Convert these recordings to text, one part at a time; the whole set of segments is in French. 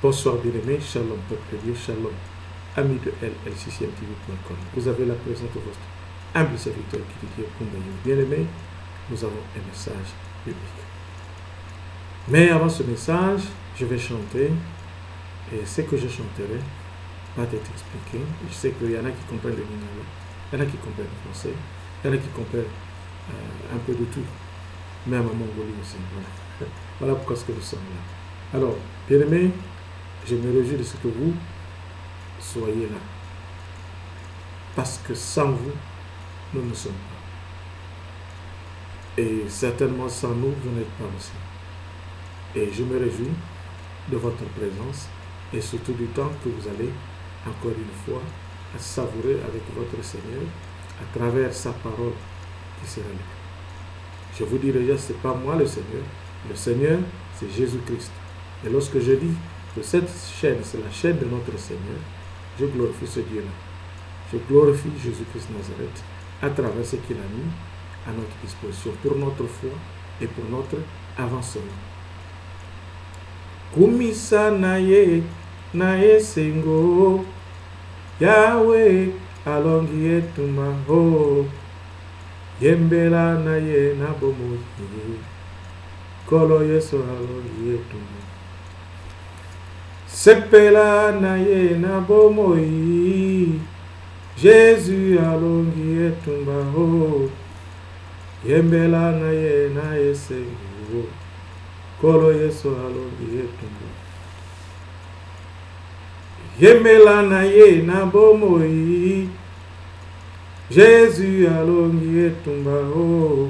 Bonsoir bien-aimés, shalom peuple de Dieu, shalom amis de LCCMTV.com. Vous avez la présence de votre humble serviteur qui dit bien-aimés, nous avons un message biblique. Mais avant ce message, je vais chanter et ce que je chanterai va être expliqué. Je sais qu'il y en a qui comprennent le lingala, il y en a qui comprennent le français, il y en a qui comprennent un peu de tout, même en mongolie aussi. Voilà, voilà pourquoi nous sommes là. Alors, bien-aimés, je me réjouis de ce que vous soyez là. Parce que sans vous, nous ne sommes pas. Et certainement sans nous, vous n'êtes pas aussi. Et je me réjouis de votre présence et surtout du temps que vous allez, encore une fois, savourer avec votre Seigneur à travers sa parole qui sera lue. Je vous dis déjà, ce n'est pas moi le Seigneur, c'est Jésus-Christ. Et lorsque je dis que cette chaîne, c'est la chaîne de notre Seigneur, je glorifie ce Dieu-là. Je glorifie Jésus-Christ Nazareth à travers ce qu'il a mis à notre disposition pour notre foi et pour notre avancement. Kumisa naye sengo Yahweh alongi etuma ho Yembela naye nabomoyi Kolo Yesu alongi etuma Sepela naye nabomoyi Jésus alongi etumba ho Yembela naye sengo Kolo Yesu alongi etumba Yembela naye nabomoyi Jésus alongi etumba ho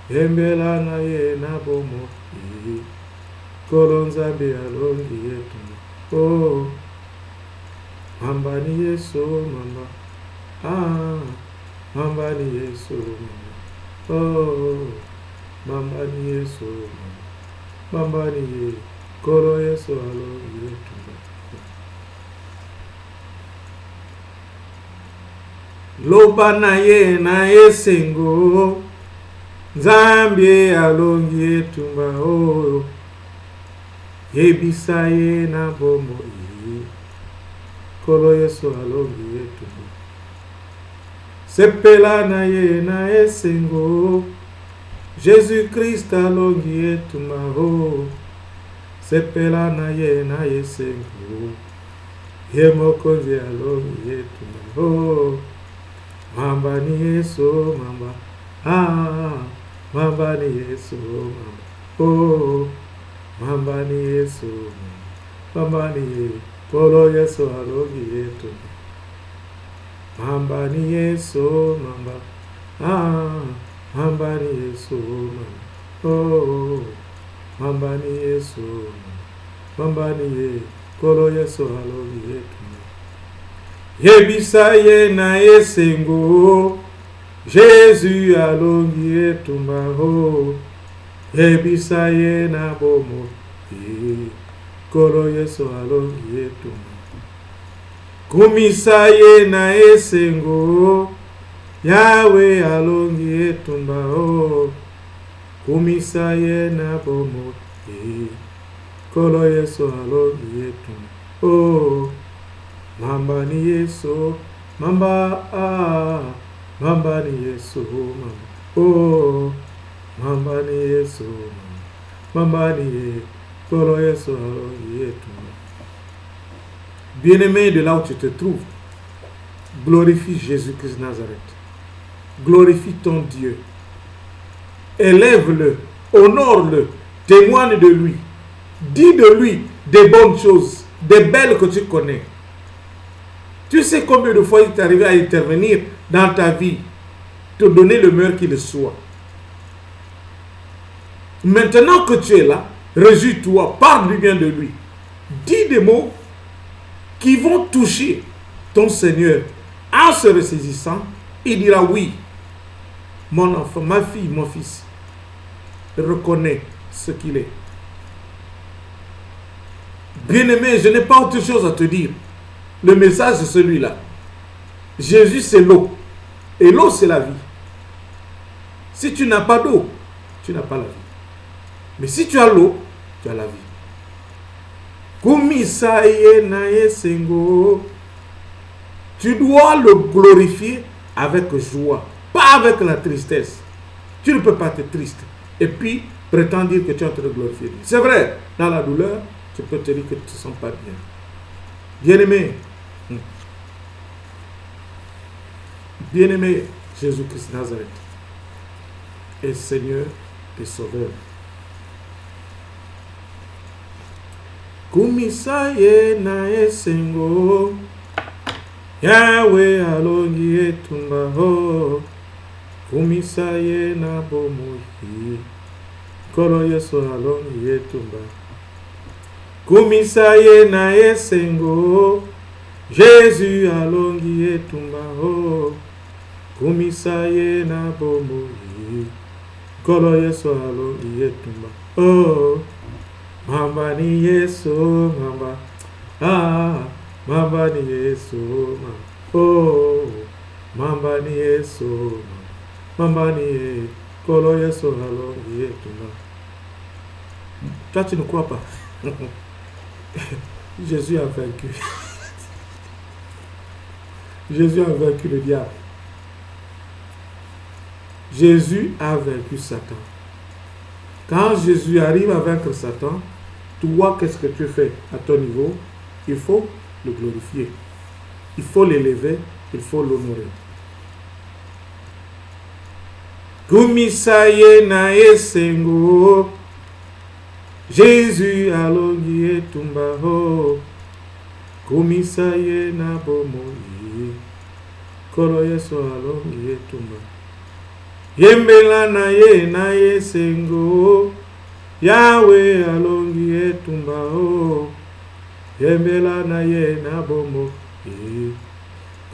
Yembela naye nabomoyi Kolo Nzambe alongi etumba oh Mamba ni Yesu mamba Mamba ni Yesu mamba oh Mamba ni Yesu mamba Mamba ni Kolo Yesu alongi etumba Loba naye sengo Nzambe alongi etumba oh Yebisa ye na bomoyi Kolo Yesu alongi etumba Sepela naye sengo Jésus-Christ alongi etumba oh Sepela naye sengo Ye mokonzi alongi etumba oh Mamba ni Yesu mamba Mamba ni Yesu mamba oh Mamba ni Yesu Mamba ni Kolo Yesu alongi etumba Mamba ni Yesu mamba Mamba ni Yesu mamba oh Mamba ni Yesu mamba ni Kolo Yesu alongi etumba Yebisa ye naye sengo Jésus alongi etumba oh Yebisa ye na bomoyi Kolo Yesu alongi etumba Kumisa ye naye sengo Yahweh alongi etumba oh Kumisa ye na bomoyi Kolo Yesu alongi etumba oh Mamba ni Yesu mamba Mamba ni Yesu mamba oh Mamba ni Yesu mamba ni Kolo Yesu alongi etumba. Bien-aimé de là où tu te trouves, glorifie Jésus-Christ Nazareth. Glorifie ton Dieu. Élève-le, honore-le, témoigne de lui. Dis de lui des bonnes choses, des belles que tu connais. Tu sais combien de fois il t'est arrivé à intervenir dans ta vie, te donner le meilleur qu'il soit. Maintenant que tu es là, réjouis-toi, parle du bien de lui. Dis des mots qui vont toucher ton Seigneur. En se ressaisissant, il dira oui, mon enfant, ma fille, mon fils, reconnais ce qu'il est. Bien-aimé, je n'ai pas autre chose à te dire. Le message est celui-là. Jésus, c'est l'eau. Et l'eau, c'est la vie. Si tu n'as pas d'eau, tu n'as pas la vie. Mais si tu as l'eau, tu as la vie. Tu dois le glorifier avec joie, pas avec la tristesse. Tu ne peux pas être triste et puis prétendre dire que tu es en train de glorifier Dieu. C'est vrai, dans la douleur, tu peux te dire que tu ne te sens pas bien. Bien-aimé, bien-aimé Jésus-Christ Nazareth est Seigneur et Sauveur. Kumisaye na esengo Yahweh alongi etumba ho Kumisaye na bomohi Kolo Yesu alongi etumba Kumisaye na esengo Jésus alongi etumba ho Kumisaye na bomohi Kolo Yesu alongi etumba oh Mamba ni Yesu mamba Mamba ni Yesu mamba oh Mamba ni Yesu mamba ni Kolo Yesu alongi etumba. Toi tu ne crois pas. Jésus a vaincu. Jésus a vaincu le diable. Jésus a vaincu Satan. Quand Jésus arrive à vaincre Satan, toi, qu'est-ce que tu fais à ton niveau? Il faut le glorifier. Il faut l'élever, il faut l'honorer. Kumisaye na esengo Jésus alongi etumba ho Kumisaye na bomoyi Kolo Yesu alongi etumba Yembela na ye na esengo Yahweh alongi etumba ho Yembela na ye na bomoyi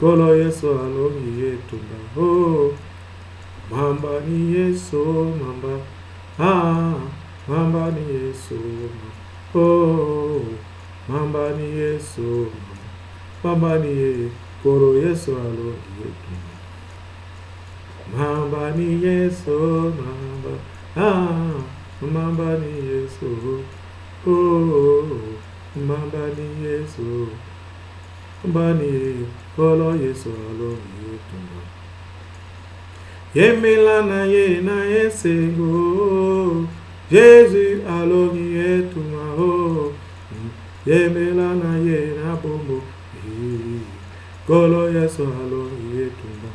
Kolo Yesu alongi etumba ho Mamba ni Yesu mamba Mamba ni Yesu mamba oh Mamba ni Yesu mamba ni Kolo Yesu alongi etumba Mamba ni Yesu mamba Mamba ni Yesu oh Mamba ni Yesu Mamba ni Kolo Yesu alongi etumba Yemela na ye na esengo Jésus alongi etumba ho Yemela na ye na bombo Kolo Yesu alongi etumba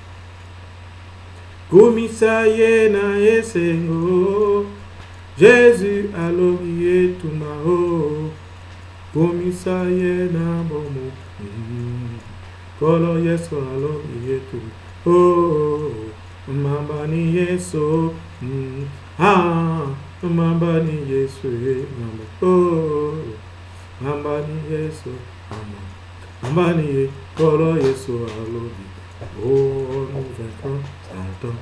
Kumisaye na esengo Jésus alongi etumba ho Kumisaye na bombo Kolo Yesu alongi etumba oh Mamba ni Yesu Mamba ni Yesu mamba oh Mamba ni Yesu mamba ni Kolo Yesu alongi oh nous vaincrons Satan,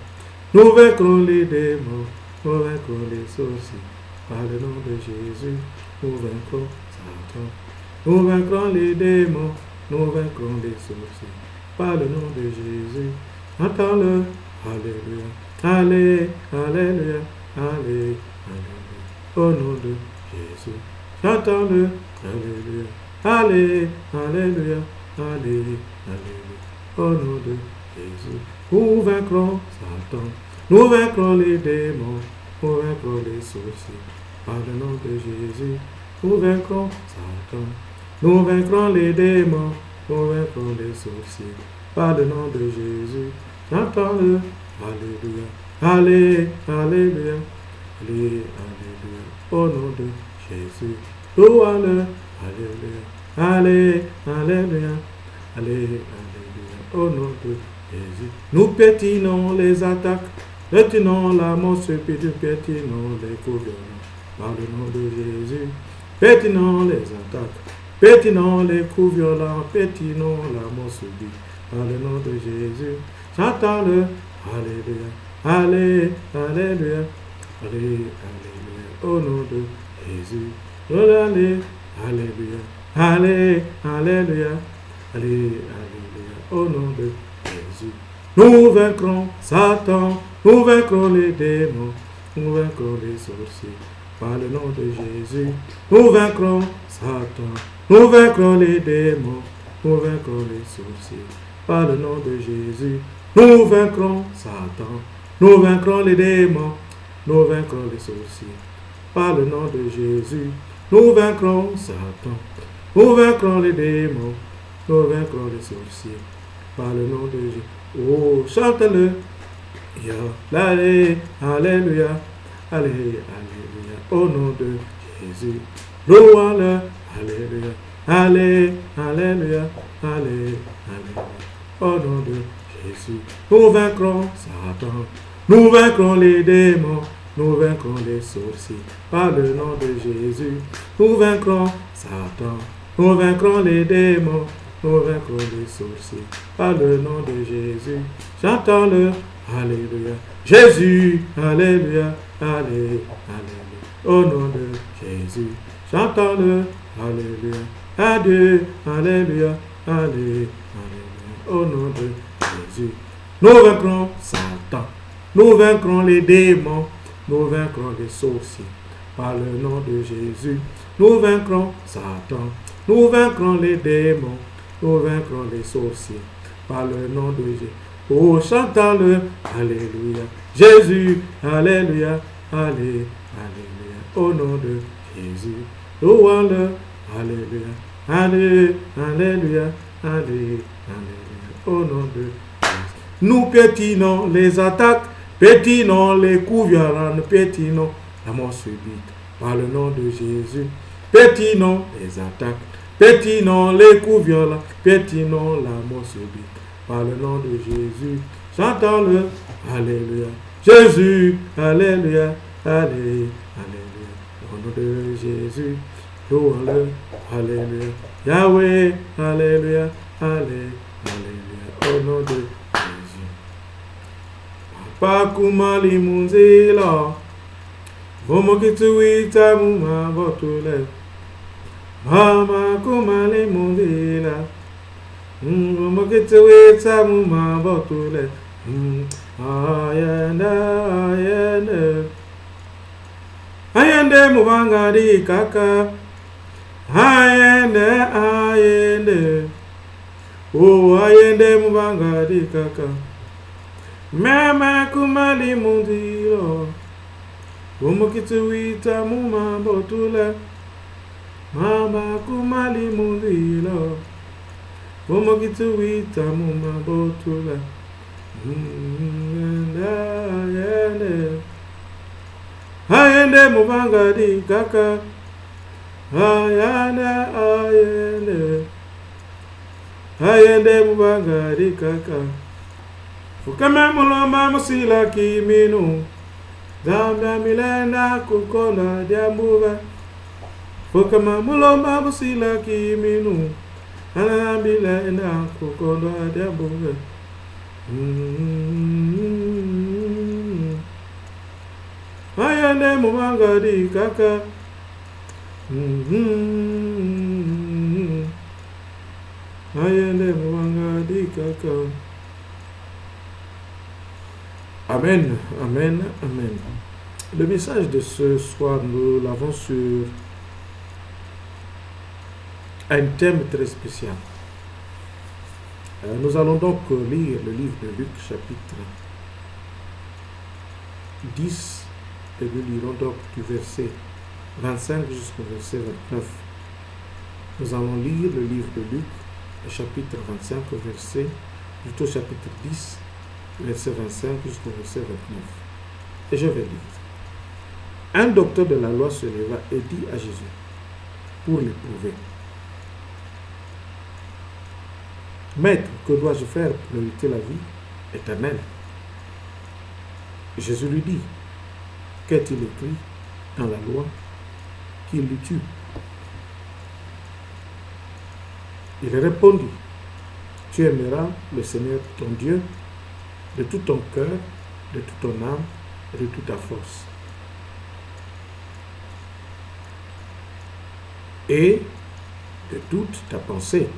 nous vaincrons les démons, nous vaincrons les sorciers par le nom de Jésus. Nous vaincrons Satan, nous vaincrons les démons, nous vaincrons les sorciers par le nom de Jésus. Entends-le. Alléluia, allez, alléluia, allez, alléluia, au nom de Jésus. J'entends-le, alléluia, allez, alléluia, allez, alléluia, au nom de Jésus. Nous vaincrons Satan, nous vaincrons les démons, nous vaincrons les sorciers, par le nom de Jésus. Nous vaincrons Satan, nous vaincrons les démons, nous vaincrons les sorciers, par le nom de Jésus. J'entends-le, alléluia, allez, alléluia, allez, alléluia, au nom de Jésus. Louez-le, alléluia, allez, alléluia, allez, alléluia, au nom de Jésus. Nous pétinons les attaques, pétinons la mort, pétinons les coups violents, par le nom de Jésus. Pétinons les attaques, pétinons les coups violents, pétinons la mort subite, par le nom de Jésus. J'entends-le, alléluia, allez, alléluia, allez, alléluia, au nom de Jésus. Allez, alléluia, allez, alléluia, allez, alléluia, au nom de Jésus. Nous vaincrons Satan, nous vaincrons les démons, nous vaincrons les sorciers, par le nom de Jésus. Nous vaincrons Satan, nous vaincrons les démons, nous vaincrons les sorciers, par le nom de Jésus. Nous vaincrons Satan, nous vaincrons les démons, nous vaincrons les sorciers, par le nom de Jésus. Nous vaincrons Satan, nous vaincrons les démons, nous vaincrons les sorciers, par le nom de Jésus. Oh, chante-le. Allez, alléluia, allez, alléluia, au nom de Jésus. Louons-le, alléluia, allez, alléluia, allez, alléluia, au nom de Jésus. Nous vaincrons Satan, nous vaincrons les démons, nous vaincrons les sorciers, par le nom de Jésus. Nous vaincrons Satan, nous vaincrons les démons, nous vaincrons les sorciers, par le nom de Jésus. Chantons-le, alléluia, Jésus, alléluia, allez, alléluia, au nom de Jésus. Chantons-le, alléluia, adieu, alléluia, allez, alléluia, au nom de Jésus. Nous vaincrons Satan, nous vaincrons les démons, nous vaincrons les sorciers, par le nom de Jésus. Nous vaincrons Satan, nous vaincrons les démons, nous vaincrons les sorciers, par le nom de Jésus. Oh, chantons-le, alléluia, Jésus, alléluia, allez, alléluia, au nom de Jésus. Louons-le, alléluia, allez, alléluia, allez, alléluia, au nom de Jésus. Nous pétinons les attaques, pétinons les coups violents, nous pétinons la mort subite, par le nom de Jésus. Pétinons les attaques, pétinons les coups violents, pétinons la mort subite, par le nom de Jésus. Chantons-le, alléluia, Jésus, alléluia, allez, alléluia, au nom de Jésus. Louons-le, alléluia, Yahweh, alléluia, allez, alléluia, au nom de Jésus. Papa kumali munzila, vomokituita muma botule, mama kumali munzila, vomokituita muma botule, ayende mubangari kaka, ayende, oh ayende mubangari kaka, mama kumali mundilo, umukituita muma botule, mama kumali mundilo, umukituita muma botule, ayende mubangari kaka, ayende mubangari kaka. Fukame muloma musila kiminu, zambia milenda kukola diambuva. Fukame muloma musila kiminu, zambia milenda kukola diambuva. Ayende mubangari kaka. Ayende mubangari kaka. Amen, amen, amen. Le message de ce soir, nous l'avons sur un thème très spécial. Nous allons donc lire le livre de Luc, chapitre 10, et nous lirons donc du verset 25 jusqu'au verset 29. Nous allons lire le livre de Luc, chapitre 25, plutôt chapitre 10, verset 25 jusqu'au verset 29. Et je vais lire. Un docteur de la loi se leva et dit à Jésus, pour l'éprouver, Maître, que dois-je faire pour hériter la vie éternelle? Jésus lui dit, qu'est-il écrit dans la loi qu'il lui tue? Il répondit, tu aimeras le Seigneur ton Dieu de tout ton cœur, de toute ton âme et de toute ta force. Et de toute ta pensée.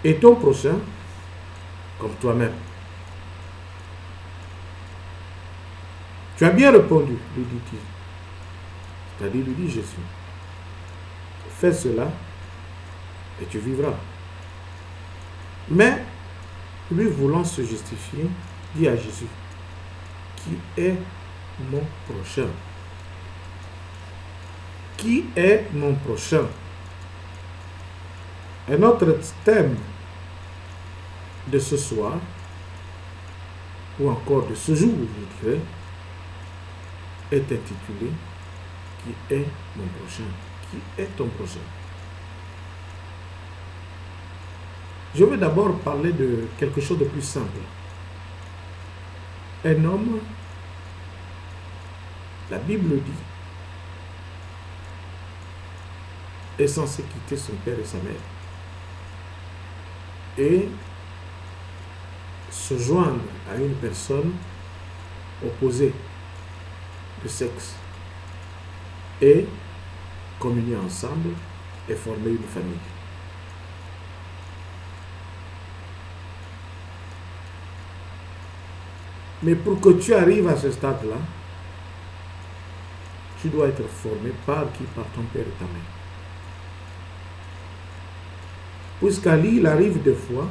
Et ton prochain comme toi-même. Tu as bien répondu, lui dit-il. C'est-à-dire, lui dit Jésus, fais cela et tu vivras. Mais, lui voulant se justifier, dit à Jésus, qui est mon prochain? Qui est mon prochain? Et notre thème de ce soir, ou encore de ce jour, je dirais, est intitulé Qui est mon prochain? Qui est ton prochain? Je vais d'abord parler de quelque chose de plus simple. Un homme, la Bible dit, est censé quitter son père et sa mère et se joindre à une personne opposée de sexe et communier ensemble et former une famille. Mais pour que tu arrives à ce stade-là, tu dois être formé par qui? Par ton père et ta mère. Puisqu'Ali, il arrive des fois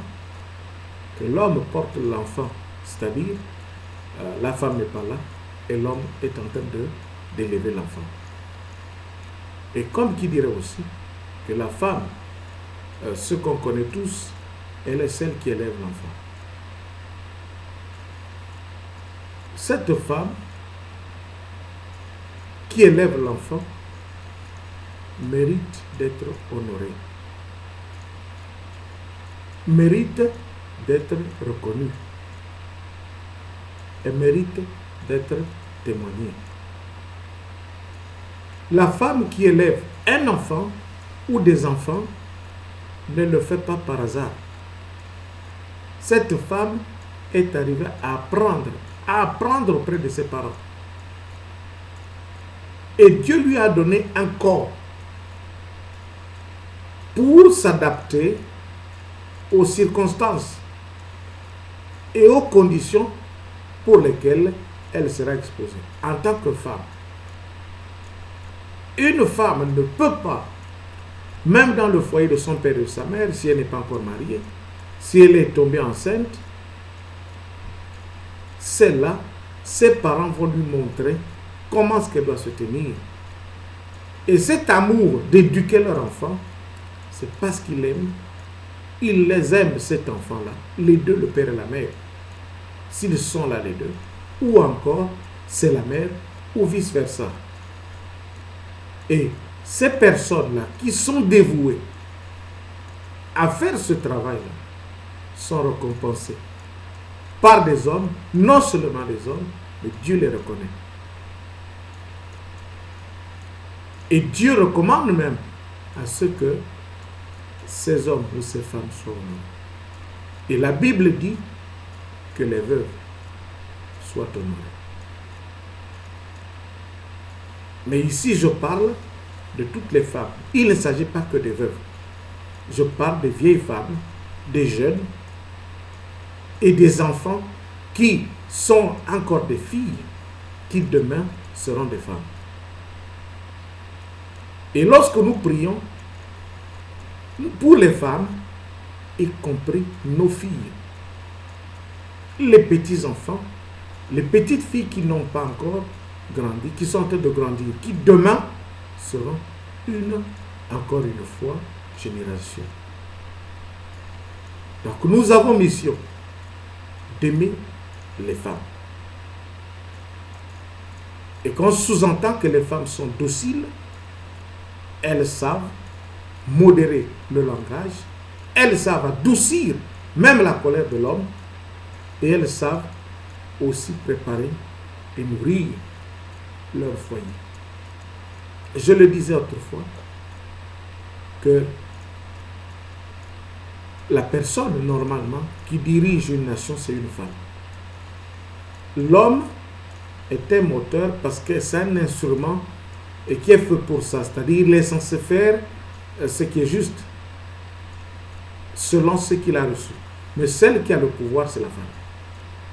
que l'homme porte l'enfant, c'est-à-dire la femme n'est pas là et l'homme est en train d'élever l'enfant. Et comme qui dirait aussi que la femme, ce qu'on connaît tous, elle est celle qui élève l'enfant. Cette femme qui élève l'enfant mérite d'être honorée, mérite d'être reconnue et mérite d'être témoignée. La femme qui élève un enfant ou des enfants ne le fait pas par hasard. Cette femme est arrivée à apprendre auprès de ses parents. Et Dieu lui a donné un corps pour s'adapter aux circonstances et aux conditions pour lesquelles elle sera exposée. En tant que femme, une femme ne peut pas, même dans le foyer de son père et de sa mère, si elle n'est pas encore mariée, si elle est tombée enceinte, celle-là, ses parents vont lui montrer comment est-ce qu'elle doit se tenir. Et cet amour d'éduquer leur enfant, c'est parce qu'il aime. Il les aime, cet enfant-là, les deux, le père et la mère, s'ils sont là les deux, ou encore c'est la mère, ou vice-versa. Et ces personnes-là qui sont dévouées à faire ce travail-là sont récompensées par des hommes, non seulement des hommes, mais Dieu les reconnaît. Et Dieu recommande même à ce que ces hommes ou ces femmes soient honorés. Et la Bible dit que les veuves soient honorées. Mais ici, je parle de toutes les femmes. Il ne s'agit pas que des veuves. Je parle des vieilles femmes, des jeunes et des enfants qui sont encore des filles, qui demain seront des femmes. Et lorsque nous prions pour les femmes, y compris nos filles, les petits-enfants, les petites filles qui n'ont pas encore grandi, qui sont en train de grandir, qui demain seront encore une fois, génération. Donc nous avons mission d'aimer les femmes. Et qu'on sous-entend que les femmes sont dociles, elles savent modérer le langage, elles savent adoucir même la colère de l'homme, et elles savent aussi préparer et nourrir leur foyer. Je le disais autrefois, que la personne normalement qui dirige une nation, c'est une femme. L'homme est un moteur parce que c'est un instrument et qui est fait pour ça, c'est-à-dire il est censé faire ce qui est juste selon ce qu'il a reçu. Mais celle qui a le pouvoir, c'est la femme.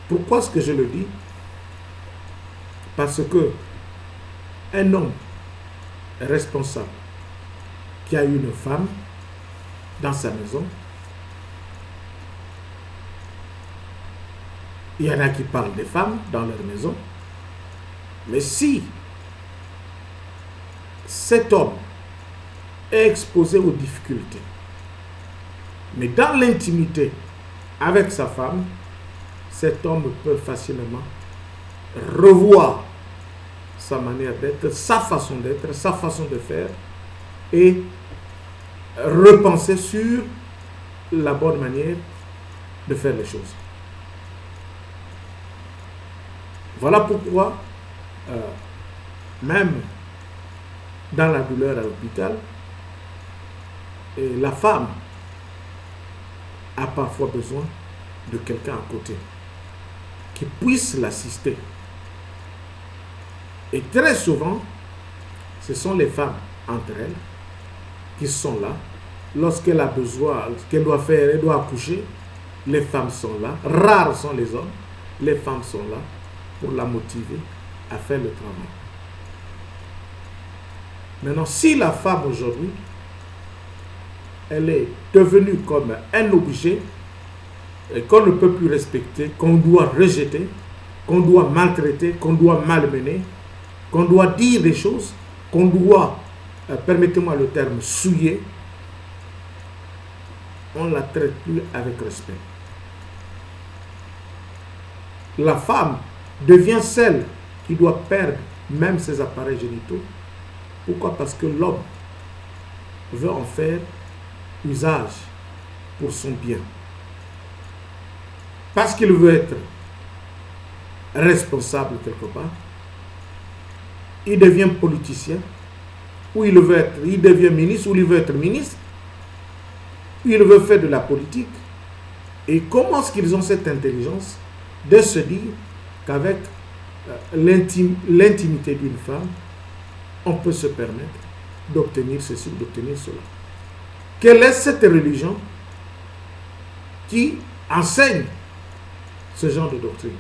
Pourquoi est-ce que je le dis? Parce que un homme responsable qui a une femme dans sa maison. Il y en a qui parlent des femmes dans leur maison. Mais si cet homme est exposé aux difficultés, mais dans l'intimité avec sa femme, cet homme peut facilement revoir sa manière d'être, sa façon d'être, sa façon de faire et repenser sur la bonne manière de faire les choses. Voilà pourquoi, même dans la douleur à l'hôpital, la femme a parfois besoin de quelqu'un à côté qui puisse l'assister. Et très souvent, ce sont les femmes entre elles qui sont là. Lorsqu'elle a besoin, qu'elle doit faire, elle doit accoucher, les femmes sont là. Rares sont les hommes. Les femmes sont là pour la motiver à faire le travail. Maintenant, si la femme aujourd'hui, elle est devenue comme un objet qu'on ne peut plus respecter, qu'on doit rejeter, qu'on doit maltraiter, qu'on doit malmener, qu'on doit dire des choses, qu'on doit, permettez-moi le terme, souiller, on ne la traite plus avec respect. La femme devient celle qui doit perdre même ses appareils génitaux. Pourquoi? Parce que l'homme veut en faire usage pour son bien. Parce qu'il veut être responsable quelque part, il devient politicien, ou il devient ministre, ou il veut être ministre, il veut faire de la politique. Et comment est-ce qu'ils ont cette intelligence de se dire qu'avec l'intimité d'une femme, on peut se permettre d'obtenir ceci, d'obtenir cela? Quelle est cette religion qui enseigne ce genre de doctrine?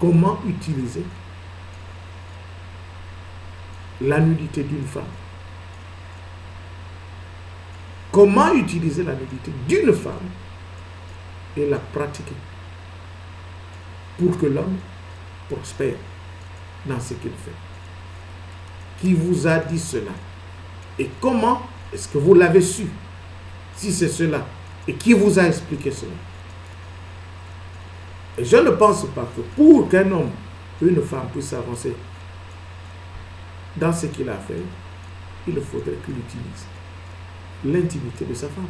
Comment utiliser la nudité d'une femme? Comment utiliser la nudité d'une femme et la pratiquer pour que l'homme prospère dans ce qu'il fait? Qui vous a dit cela? Et comment est-ce que vous l'avez su? Si c'est cela. Et qui vous a expliqué cela? Et je ne pense pas que pour qu'un homme ou une femme puisse avancer dans ce qu'il a fait, il faudrait qu'il utilise l'intimité de sa femme.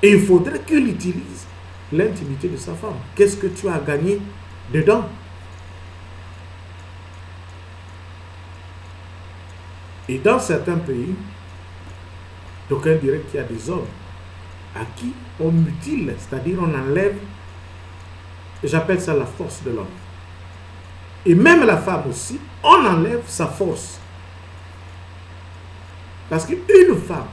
Et il faudrait qu'il utilise l'intimité de sa femme. Qu'est-ce que tu as gagné dedans? Et dans certains pays, d'aucuns diraient qu'il y a des hommes à qui on mutile, c'est-à-dire on enlève, j'appelle ça la force de l'homme. Et même la femme aussi, on enlève sa force. Parce qu'une femme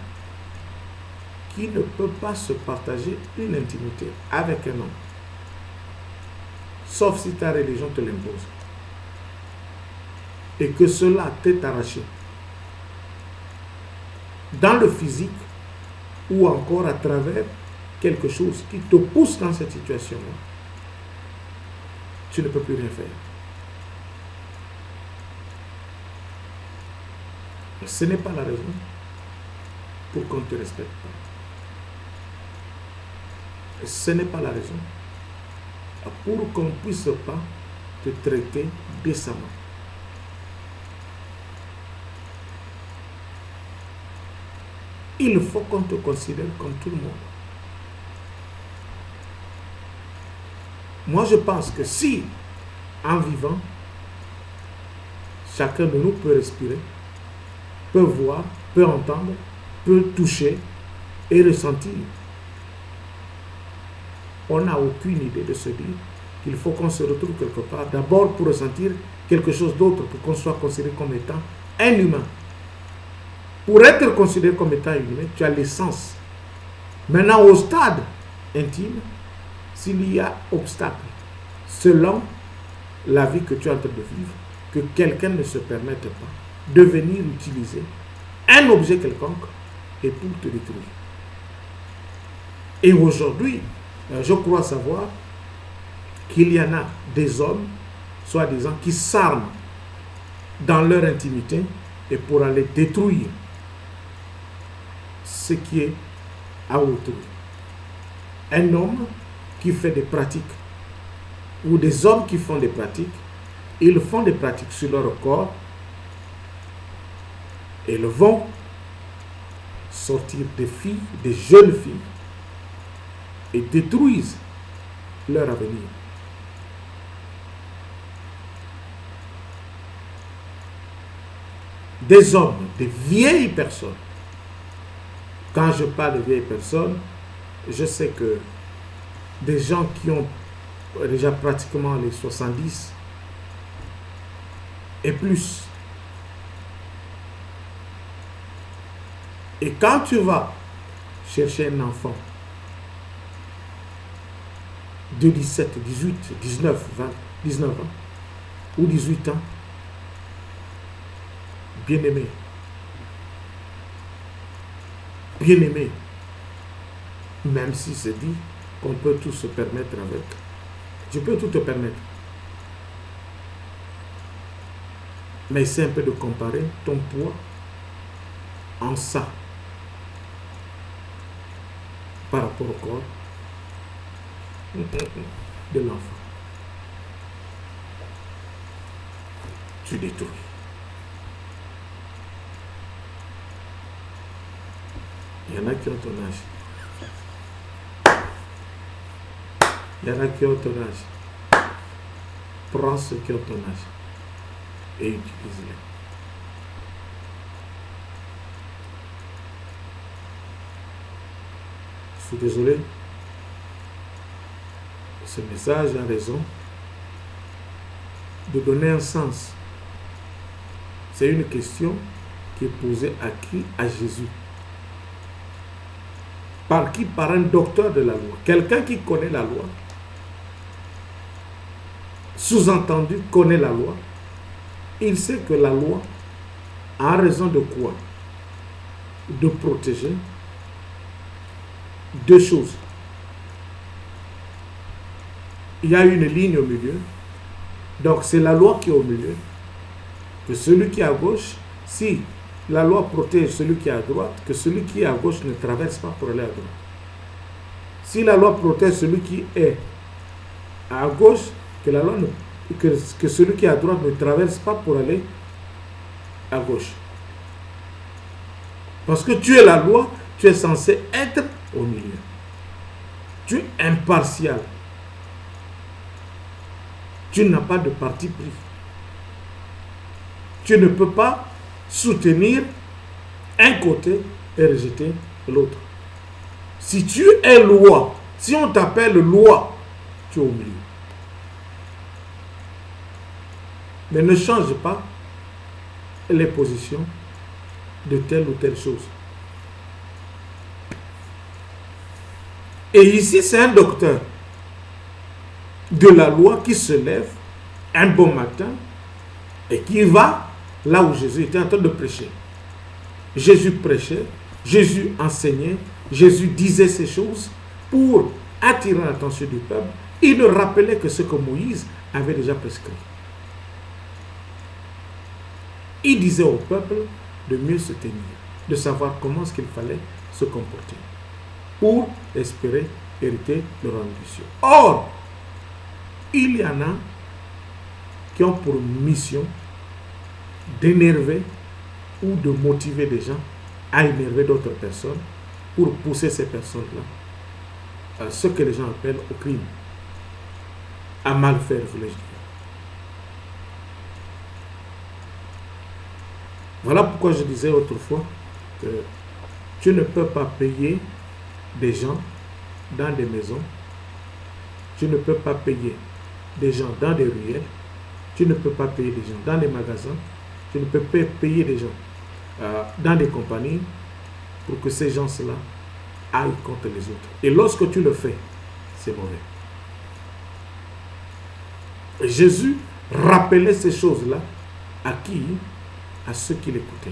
qui ne peut pas se partager une intimité avec un homme, sauf si ta religion te l'impose, et que cela t'est arraché, dans le physique ou encore à travers quelque chose qui te pousse dans cette situation-là, tu ne peux plus rien faire. Et ce n'est pas la raison pour qu'on ne te respecte pas. Et ce n'est pas la raison pour qu'on ne puisse pas te traiter décemment. Il faut qu'on te considère comme tout le monde. Moi, je pense que si, en vivant, chacun de nous peut respirer, peut voir, peut entendre, peut toucher et ressentir, on n'a aucune idée de se dire qu'il faut qu'on se retrouve quelque part, d'abord pour ressentir quelque chose d'autre, pour qu'on soit considéré comme étant un humain. Pour être considéré comme étant humain, tu as l'essence. Maintenant, au stade intime, s'il y a obstacle, selon la vie que tu es en train de vivre, que quelqu'un ne se permette pas de venir utiliser un objet quelconque et pour te détruire. Et aujourd'hui, je crois savoir qu'il y en a des hommes, soi-disant, qui s'arment dans leur intimité et pour aller détruire ce qui est à autrui. Un homme qui fait des pratiques ou des hommes qui font des pratiques, ils font des pratiques sur leur corps et ils vont sortir des filles, des jeunes filles et détruisent leur avenir. Des hommes, des vieilles personnes. Quand je parle de vieilles personnes, je sais que des gens qui ont déjà pratiquement les 70 et plus. Et quand tu vas chercher un enfant de 17, 18, 19, 20, 19 ans ou 18 ans, bien-aimé, même si c'est dit qu'on peut tout se permettre avec. Je peux tout te permettre. Mais essaie un peu de comparer ton poids en ça par rapport au corps de l'enfant. Tu détruis. Il y en a qui ont ton âge. Il y en a qui ont ton âge. Prends ceux qui ont ton âge et utilise-les. Je suis désolé. Ce message a raison de donner un sens. C'est une question qui est posée à qui? À Jésus. Par qui? Par un docteur de la loi. Quelqu'un qui connaît la loi. Sous-entendu, connaît la loi. Il sait que la loi a raison de quoi? De protéger deux choses. Il y a une ligne au milieu. Donc c'est la loi qui est au milieu. Que celui qui est à gauche, si la loi protège celui qui est à droite, que celui qui est à gauche ne traverse pas pour aller à droite. Si la loi protège celui qui est à gauche, que la loi que celui qui est à droite ne traverse pas pour aller à gauche. Parce que tu es la loi, tu es censé être au milieu. Tu es impartial. Tu n'as pas de parti pris. Tu ne peux pas soutenir un côté et rejeter l'autre. Si tu es loi, si on t'appelle loi, tu es au milieu. Mais ne change pas les positions de telle ou telle chose. Et ici, c'est un docteur de la loi qui se lève un bon matin et qui va là où Jésus était en train de prêcher. Jésus prêchait, Jésus enseignait, Jésus disait ces choses pour attirer l'attention du peuple. Il ne rappelait que ce que Moïse avait déjà prescrit. Il disait au peuple de mieux se tenir, de savoir comment est-ce qu'il fallait se comporter pour espérer hériter le royaume des cieux. Or, il y en a qui ont pour mission d'énerver ou de motiver des gens à énerver d'autres personnes pour pousser ces personnes-là à ce que les gens appellent au crime, à mal faire, voulais-je dire. Voilà pourquoi je disais autrefois que tu ne peux pas payer des gens dans des maisons, tu ne peux pas payer des gens dans des ruelles, tu ne peux pas payer des gens dans des magasins, tu ne peux pas payer des gens dans des compagnies pour que ces gens-là aillent contre les autres. Et lorsque tu le fais, c'est mauvais. Et Jésus rappelait ces choses-là à qui? À ceux qui l'écoutaient.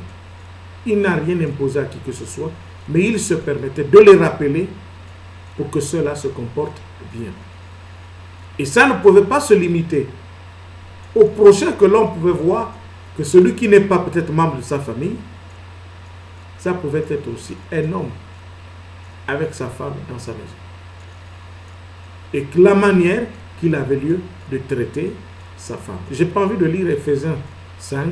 Il n'a rien imposé à qui que ce soit, mais il se permettait de les rappeler pour que ceux-là se comportent bien. Et ça ne pouvait pas se limiter au prochain que l'on pouvait voir, que celui qui n'est pas peut-être membre de sa famille, ça pouvait être aussi un homme avec sa femme dans sa maison. Et que la manière qu'il avait lieu de traiter sa femme. Je n'ai pas envie de lire Éphésiens 5,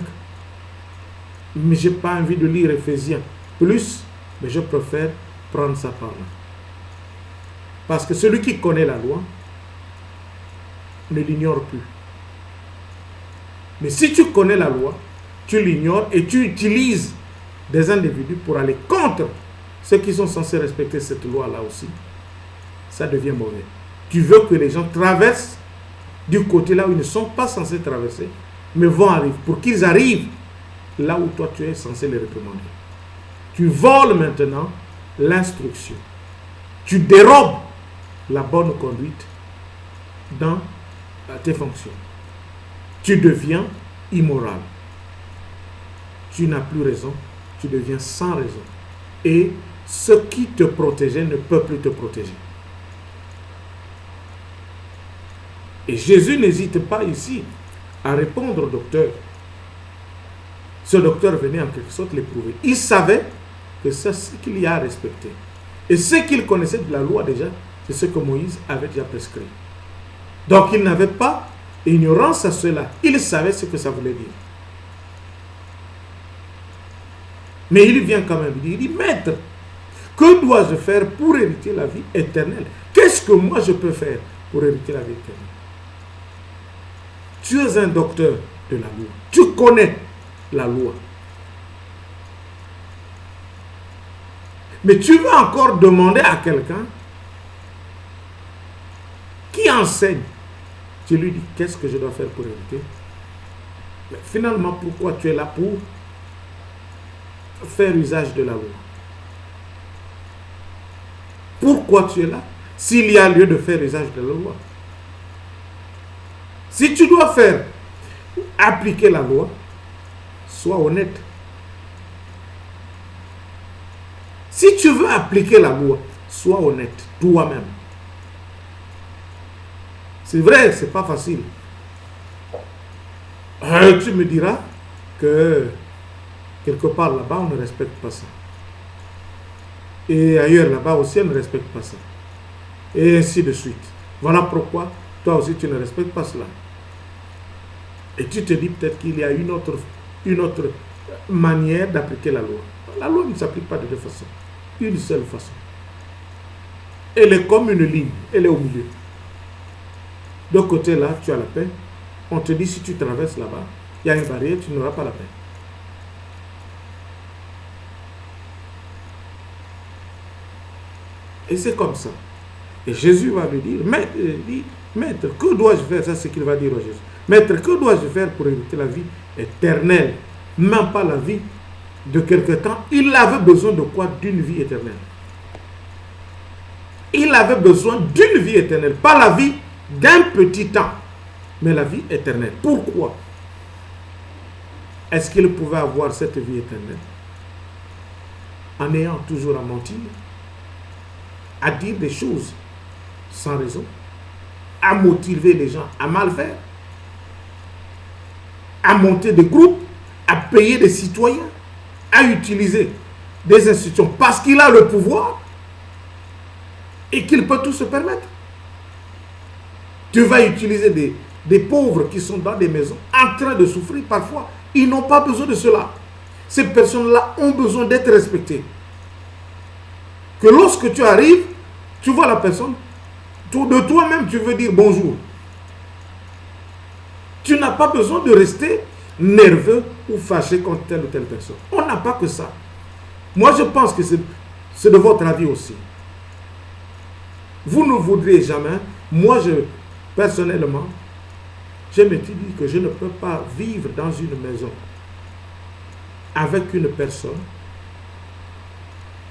mais je n'ai pas envie de lire Éphésiens plus, mais je préfère prendre ça par là. Parce que celui qui connaît la loi ne l'ignore plus. Mais si tu connais la loi, tu l'ignores et tu utilises des individus pour aller contre ceux qui sont censés respecter cette loi-là aussi, ça devient mauvais. Tu veux que les gens traversent du côté là où ils ne sont pas censés traverser, mais vont arriver, pour qu'ils arrivent là où toi tu es censé les réprimander. Tu voles maintenant l'instruction. Tu dérobes la bonne conduite dans tes fonctions. Tu deviens immoral. Tu n'as plus raison, tu deviens sans raison. Et ce qui te protégeait ne peut plus te protéger. Et Jésus n'hésite pas ici à répondre au docteur. Ce docteur venait en quelque sorte l'éprouver. Il savait que c'est ce qu'il y a à respecter. Et ce qu'il connaissait de la loi déjà, c'est ce que Moïse avait déjà prescrit. Donc il n'avait pas ignorance à cela. Il savait ce que ça voulait dire. Mais il vient quand même dire, il dit, Maître, que dois-je faire pour hériter la vie éternelle? Qu'est-ce que moi je peux faire pour hériter la vie éternelle? Tu es un docteur de la loi. Tu connais la loi. Mais tu vas encore demander à quelqu'un qui enseigne. Tu lui dis, qu'est-ce que je dois faire pour hériter? Mais finalement, pourquoi tu es là pour faire usage de la loi? Pourquoi tu es là s'il y a lieu de faire usage de la loi? Si tu dois faire appliquer la loi, sois honnête. Si tu veux appliquer la loi, sois honnête toi-même. C'est vrai, c'est pas facile. Tu me diras que quelque part là-bas, on ne respecte pas ça. Et ailleurs là-bas aussi, on ne respecte pas ça. Et ainsi de suite. Voilà pourquoi toi aussi, tu ne respectes pas cela. Et tu te dis peut-être qu'il y a une autre manière d'appliquer la loi. La loi ne s'applique pas de deux façons. Une seule façon. Elle est comme une ligne. Elle est au milieu. De côté là, tu as la paix. On te dit si tu traverses là-bas, il y a une barrière, tu n'auras pas la paix. Et c'est comme ça. Et Jésus va lui dire, Maître, que dois-je faire? Ça, c'est ce qu'il va dire à Jésus. Maître, que dois-je faire pour hériter la vie éternelle? Même pas la vie de quelque temps. Il avait besoin de quoi? D'une vie éternelle. Il avait besoin d'une vie éternelle. Pas la vie d'un petit temps, mais la vie éternelle. Pourquoi? Est-ce qu'il pouvait avoir cette vie éternelle en ayant toujours à mentir, à dire des choses sans raison, à motiver les gens à mal faire, à monter des groupes, à payer des citoyens, à utiliser des institutions parce qu'il a le pouvoir et qu'il peut tout se permettre? Tu vas utiliser des pauvres qui sont dans des maisons en train de souffrir parfois. Ils n'ont pas besoin de cela. Ces personnes-là ont besoin d'être respectées. Que lorsque tu arrives, tu vois la personne, de toi-même tu veux dire bonjour. Tu n'as pas besoin de rester nerveux ou fâché contre telle ou telle personne. On n'a pas que ça. Moi je pense que c'est de votre avis aussi. Vous ne voudriez jamais, personnellement, je me dis que je ne peux pas vivre dans une maison avec une personne,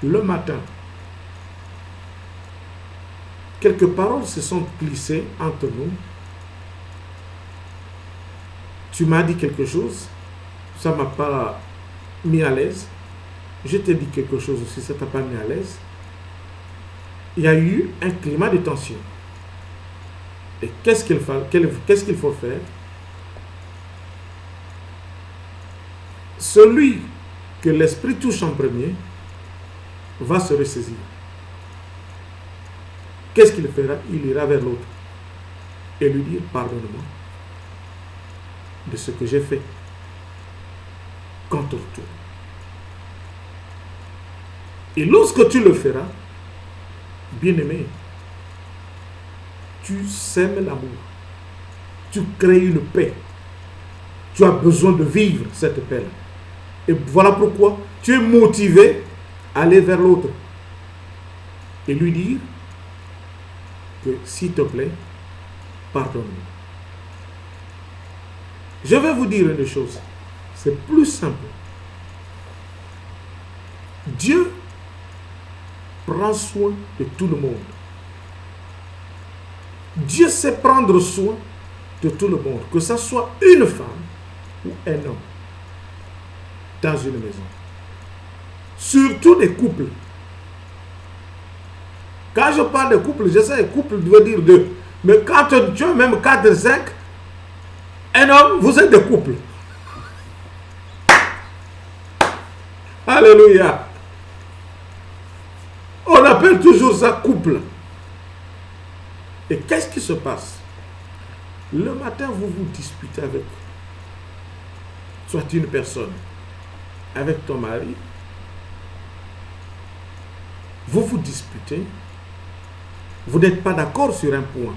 le matin, quelques paroles se sont glissées entre nous. Tu m'as dit quelque chose, ça ne m'a pas mis à l'aise. Je t'ai dit quelque chose aussi, ça ne t'a pas mis à l'aise. Il y a eu un climat de tension. Et qu'est-ce qu'il faut faire? Celui que l'esprit touche en premier va se ressaisir. Qu'est-ce qu'il fera? Il ira vers l'autre et lui dire pardonne-moi de ce que j'ai fait contre toi. Et lorsque tu le feras, bien-aimé, tu sèmes l'amour, tu crées une paix. Tu as besoin de vivre cette paix-là. Et voilà pourquoi tu es motivé à aller vers l'autre et lui dire que s'il te plaît, pardonne-moi. Je vais vous dire une chose, c'est plus simple. Dieu prend soin de tout le monde. Dieu sait prendre soin de tout le monde, que ce soit une femme ou un homme dans une maison. Surtout des couples. Quand je parle de couple, je sais que couple veut dire deux. Mais quand tu as même 4, 5, un homme, vous êtes des couples. Alléluia. On appelle toujours ça couple. Et qu'est-ce qui se passe? Le matin, vous vous disputez avec soit une personne, avec ton mari. Vous vous disputez. Vous n'êtes pas d'accord sur un point.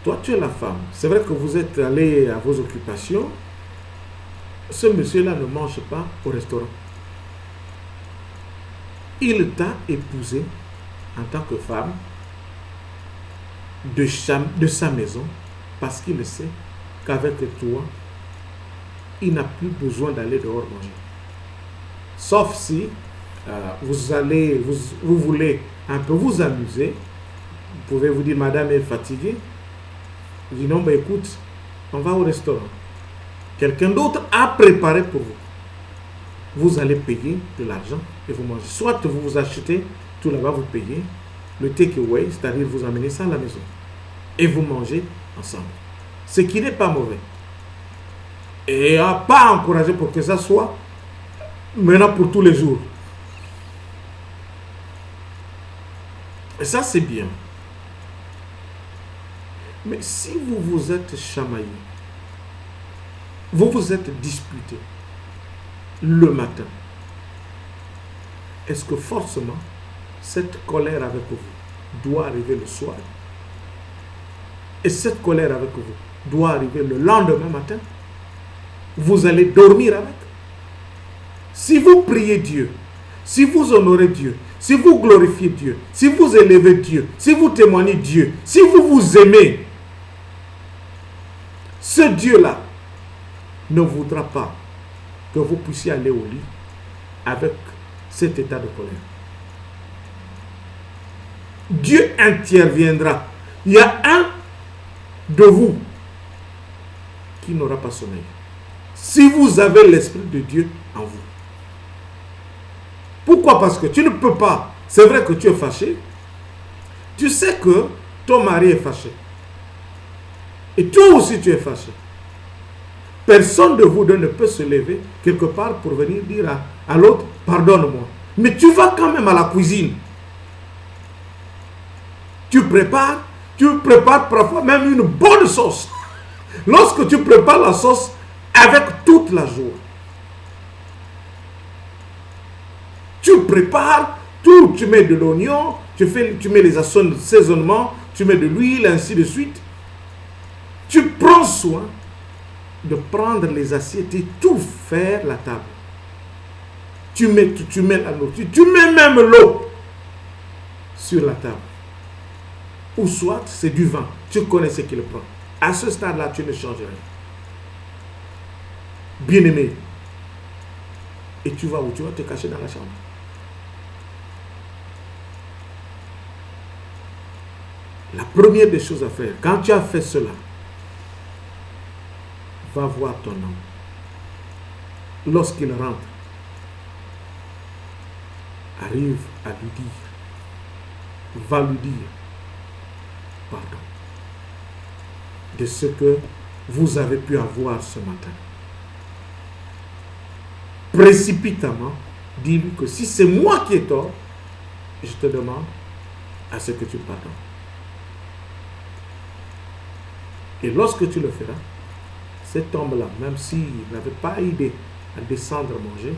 Toi, tu es la femme. C'est vrai que vous êtes allé à vos occupations. Ce monsieur-là ne mange pas au restaurant. Il t'a épousé en tant que femme de sa maison parce qu'il sait qu'avec toi, il n'a plus besoin d'aller dehors manger. Sauf si vous voulez un peu vous amuser. Vous pouvez vous dire, madame est fatiguée. Je dis non, ben écoute, on va au restaurant. Quelqu'un d'autre a préparé pour vous. Vous allez payer de l'argent et vous mangez. Soit vous vous achetez tout là-bas, vous payez le takeaway, c'est-à-dire vous amenez ça à la maison. Et vous mangez ensemble. Ce qui n'est pas mauvais. Et pas encouragé pour que ça soit maintenant pour tous les jours. Et ça, c'est bien. Mais si vous vous êtes chamaillé, vous vous êtes disputé le matin, est-ce que forcément cette colère avec vous doit arriver le soir? Et cette colère avec vous doit arriver le lendemain matin? Vous allez dormir avec? Si vous priez Dieu, si vous honorez Dieu, si vous glorifiez Dieu, si vous élevez Dieu, si vous témoignez Dieu, si vous vous aimez, ce Dieu-là ne voudra pas que vous puissiez aller au lit avec cet état de colère. Dieu interviendra. Il y a un de vous qui n'aura pas sommeil. Si vous avez l'Esprit de Dieu en vous. Pourquoi? Parce que tu ne peux pas. C'est vrai que tu es fâché. Tu sais que ton mari est fâché. Et toi aussi tu es fâché. Personne de vous deux ne peut se lever quelque part pour venir dire à l'autre, pardonne-moi. Mais tu vas quand même à la cuisine. Tu prépares parfois même une bonne sauce. Lorsque tu prépares la sauce avec toute la joie, tu prépares tout, tu mets de l'oignon, tu mets les assaisonnements, tu mets de l'huile, ainsi de suite. Tu prends soin de prendre les assiettes et tout faire la table. Tu mets la nourriture, tu mets même l'eau sur la table. Ou soit c'est du vin, tu connais ce qu'il prend. À ce stade-là, tu ne changes rien. bien-aimé. Et tu vas où? Tu vas te cacher dans la chambre. La première des choses à faire, quand tu as fait cela, va voir ton homme. Lorsqu'il rentre, arrive à lui dire, va lui dire, pardon, de ce que vous avez pu avoir ce matin. Précipitamment, dis-lui que si c'est moi qui ai tort, je te demande à ce que tu me pardonnes. Et lorsque tu le feras, cet homme-là, même s'il n'avait pas idée à descendre manger,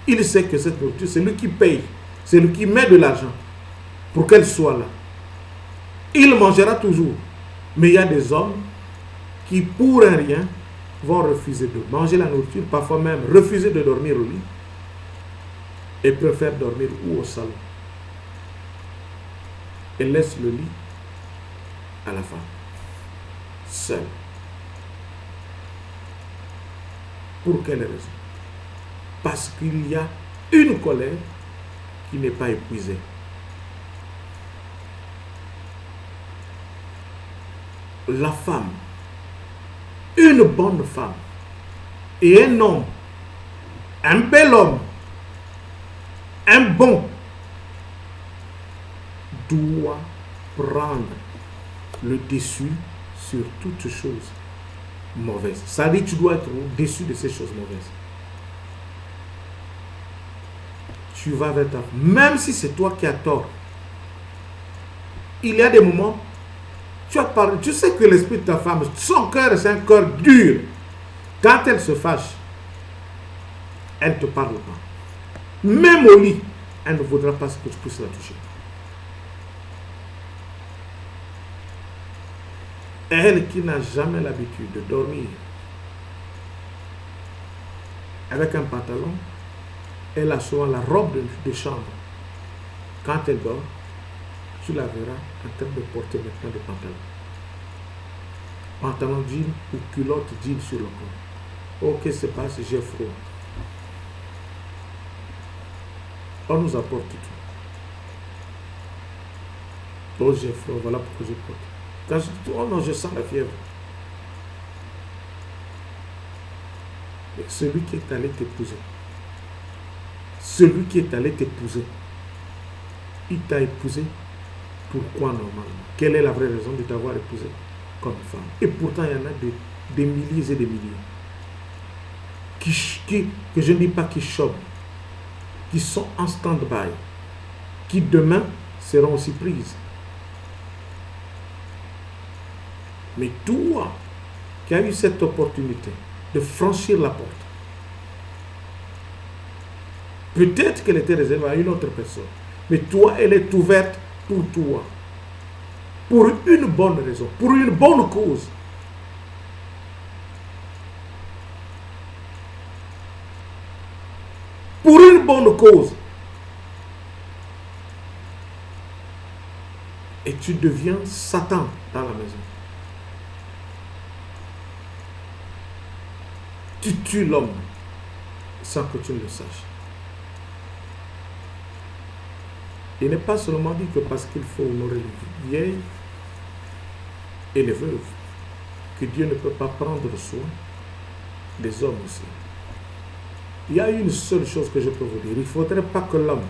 il sait que cette nourriture, c'est lui qui paye, c'est lui qui met de l'argent pour qu'elle soit là. Il mangera toujours. Mais il y a des hommes qui, pour un rien, vont refuser de manger la nourriture, parfois même refuser de dormir au lit, et préfèrent dormir ou au salon. Et laissent le lit à la femme, seule. Pour quelle raison? Parce qu'il y a une colère qui n'est pas épuisée. La femme, une bonne femme et un homme, un bel homme, un bon, doit prendre le dessus sur toutes choses mauvaises. Ça dit que tu dois être au-dessus de ces choses mauvaises. Tu vas vers ta femme, même si c'est toi qui as tort. Il y a des moments, tu as parlé, tu sais que l'esprit de ta femme, son cœur, c'est un cœur dur. Quand elle se fâche, elle ne te parle pas. Même au lit, elle ne voudra pas que tu puisses la toucher. Elle qui n'a jamais l'habitude de dormir avec un pantalon, elle a souvent la robe de chambre. Quand elle dort, tu la verras en train de porter maintenant des pantalons. Pantalon jean ou culotte jean sur le corps. Oh, qu'est-ce qui se passe? J'ai froid. On nous apporte tout. Oh, j'ai froid, voilà pourquoi je porte. Quand je dis, oh non, je sens la fièvre. Mais celui qui est allé t'épouser, celui qui est allé t'épouser, il t'a épousé. Pourquoi normalement? Quelle est la vraie raison de t'avoir épousé comme femme? Et pourtant, il y en a des milliers et des milliers que je ne dis pas qui chôment, qui sont en stand-by, qui demain seront aussi prises. Mais toi, qui as eu cette opportunité de franchir la porte, peut-être qu'elle était réservée à une autre personne, mais toi, elle est ouverte pour toi, pour une bonne raison, pour une bonne cause. Pour une bonne cause. Et tu deviens Satan dans la maison. Tu tues l'homme sans que tu ne le saches. Il n'est pas seulement dit que parce qu'il faut honorer les vieilles et les veuves, que Dieu ne peut pas prendre soin des hommes aussi. Il y a une seule chose que je peux vous dire. Il ne faudrait pas que l'homme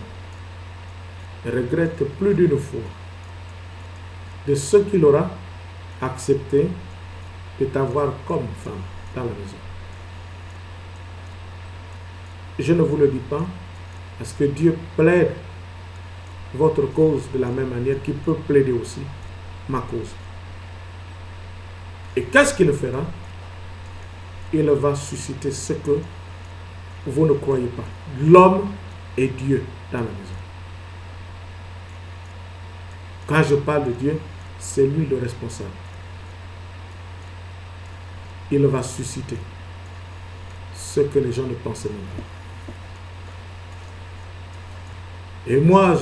regrette plus d'une fois de ce qu'il aura accepté de t'avoir comme femme dans la maison. Je ne vous le dis pas parce que Dieu plaide votre cause de la même manière qu'il peut plaider aussi ma cause. Et qu'est-ce qu'il fera? Il va susciter ce que vous ne croyez pas. L'homme est Dieu dans la maison. Quand je parle de Dieu, c'est lui le responsable. Il va susciter ce que les gens ne pensaient même pas. Et moi,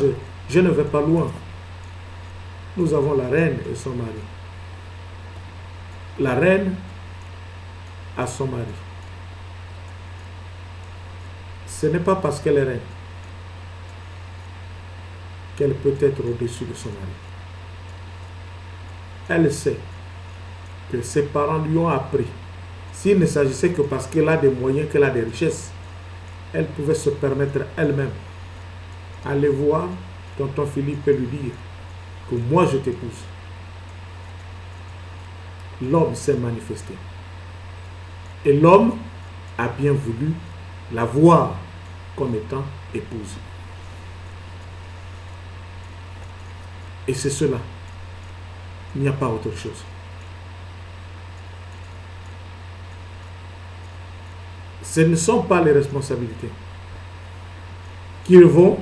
je ne vais pas loin. Nous avons la reine et son mari. La reine a son mari. Ce n'est pas parce qu'elle est reine qu'elle peut être au-dessus de son mari. Elle sait que ses parents lui ont appris. S'il ne s'agissait que parce qu'elle a des moyens, qu'elle a des richesses, elle pouvait se permettre elle-même aller voir tonton Philippe et lui dire que moi je t'épouse. L'homme s'est manifesté. Et l'homme a bien voulu la voir comme étant épouse. Et c'est cela. Il n'y a pas autre chose. Ce ne sont pas les responsabilités qui vont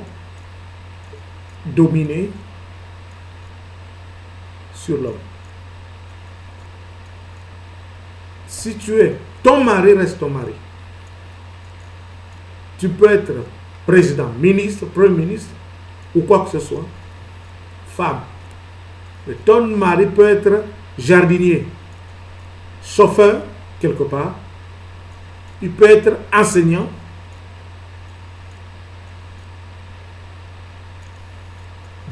dominer sur l'homme. Si tu es, ton mari reste ton mari. Tu peux être président, ministre, premier ministre, ou quoi que ce soit, femme. Mais ton mari peut être jardinier, chauffeur, quelque part. Il peut être enseignant.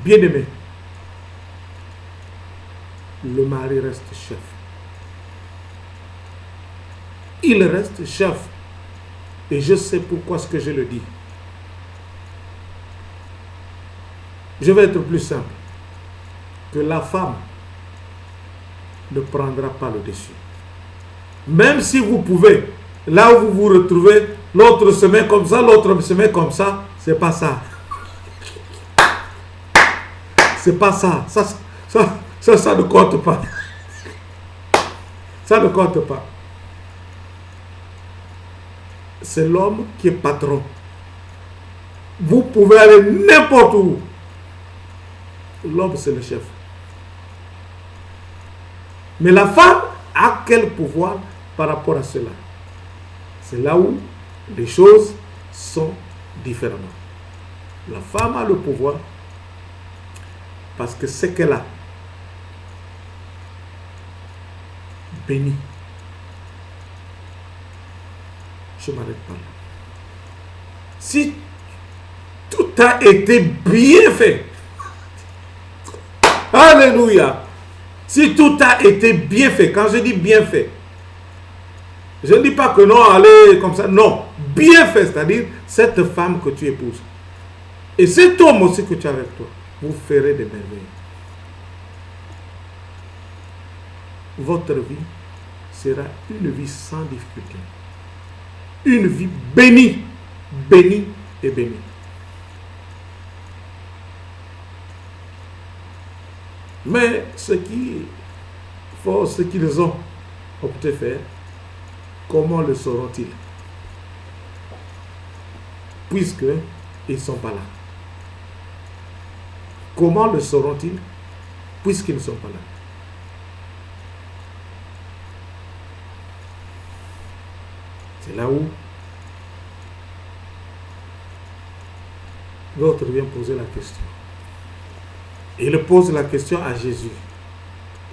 Bien-aimé. Le mari reste chef. Il reste chef. Et je sais pourquoi ce que je le dis. Je vais être plus simple. Que la femme ne prendra pas le dessus. Même si vous pouvez, là où vous vous retrouvez, l'autre se met comme ça, l'autre se met comme ça, c'est pas ça. C'est pas ça. Ça ne compte pas. Ça ne compte pas. C'est l'homme qui est patron. Vous pouvez aller n'importe où. L'homme, c'est le chef. Mais la femme a quel pouvoir par rapport à cela? C'est là où les choses sont différentes. La femme a le pouvoir parce que ce qu'elle a béni. Je m'arrête pas là. Si tout a été bien fait, alléluia. Si tout a été bien fait, quand je dis bien fait, je ne dis pas que non, allez comme ça, non, bien fait, c'est-à-dire cette femme que tu épouses. Et cet homme aussi que tu as avec toi, vous ferez des merveilles. Votre vie sera une vie sans difficulté. Une vie bénie, bénie et bénie. Mais ce qu'ils ont opté faire, comment le sauront-ils? Puisqu'ils ne sont pas là. Comment le sauront-ils? Puisqu'ils ne sont pas là. C'est là où l'autre vient poser la question. Il pose la question à Jésus.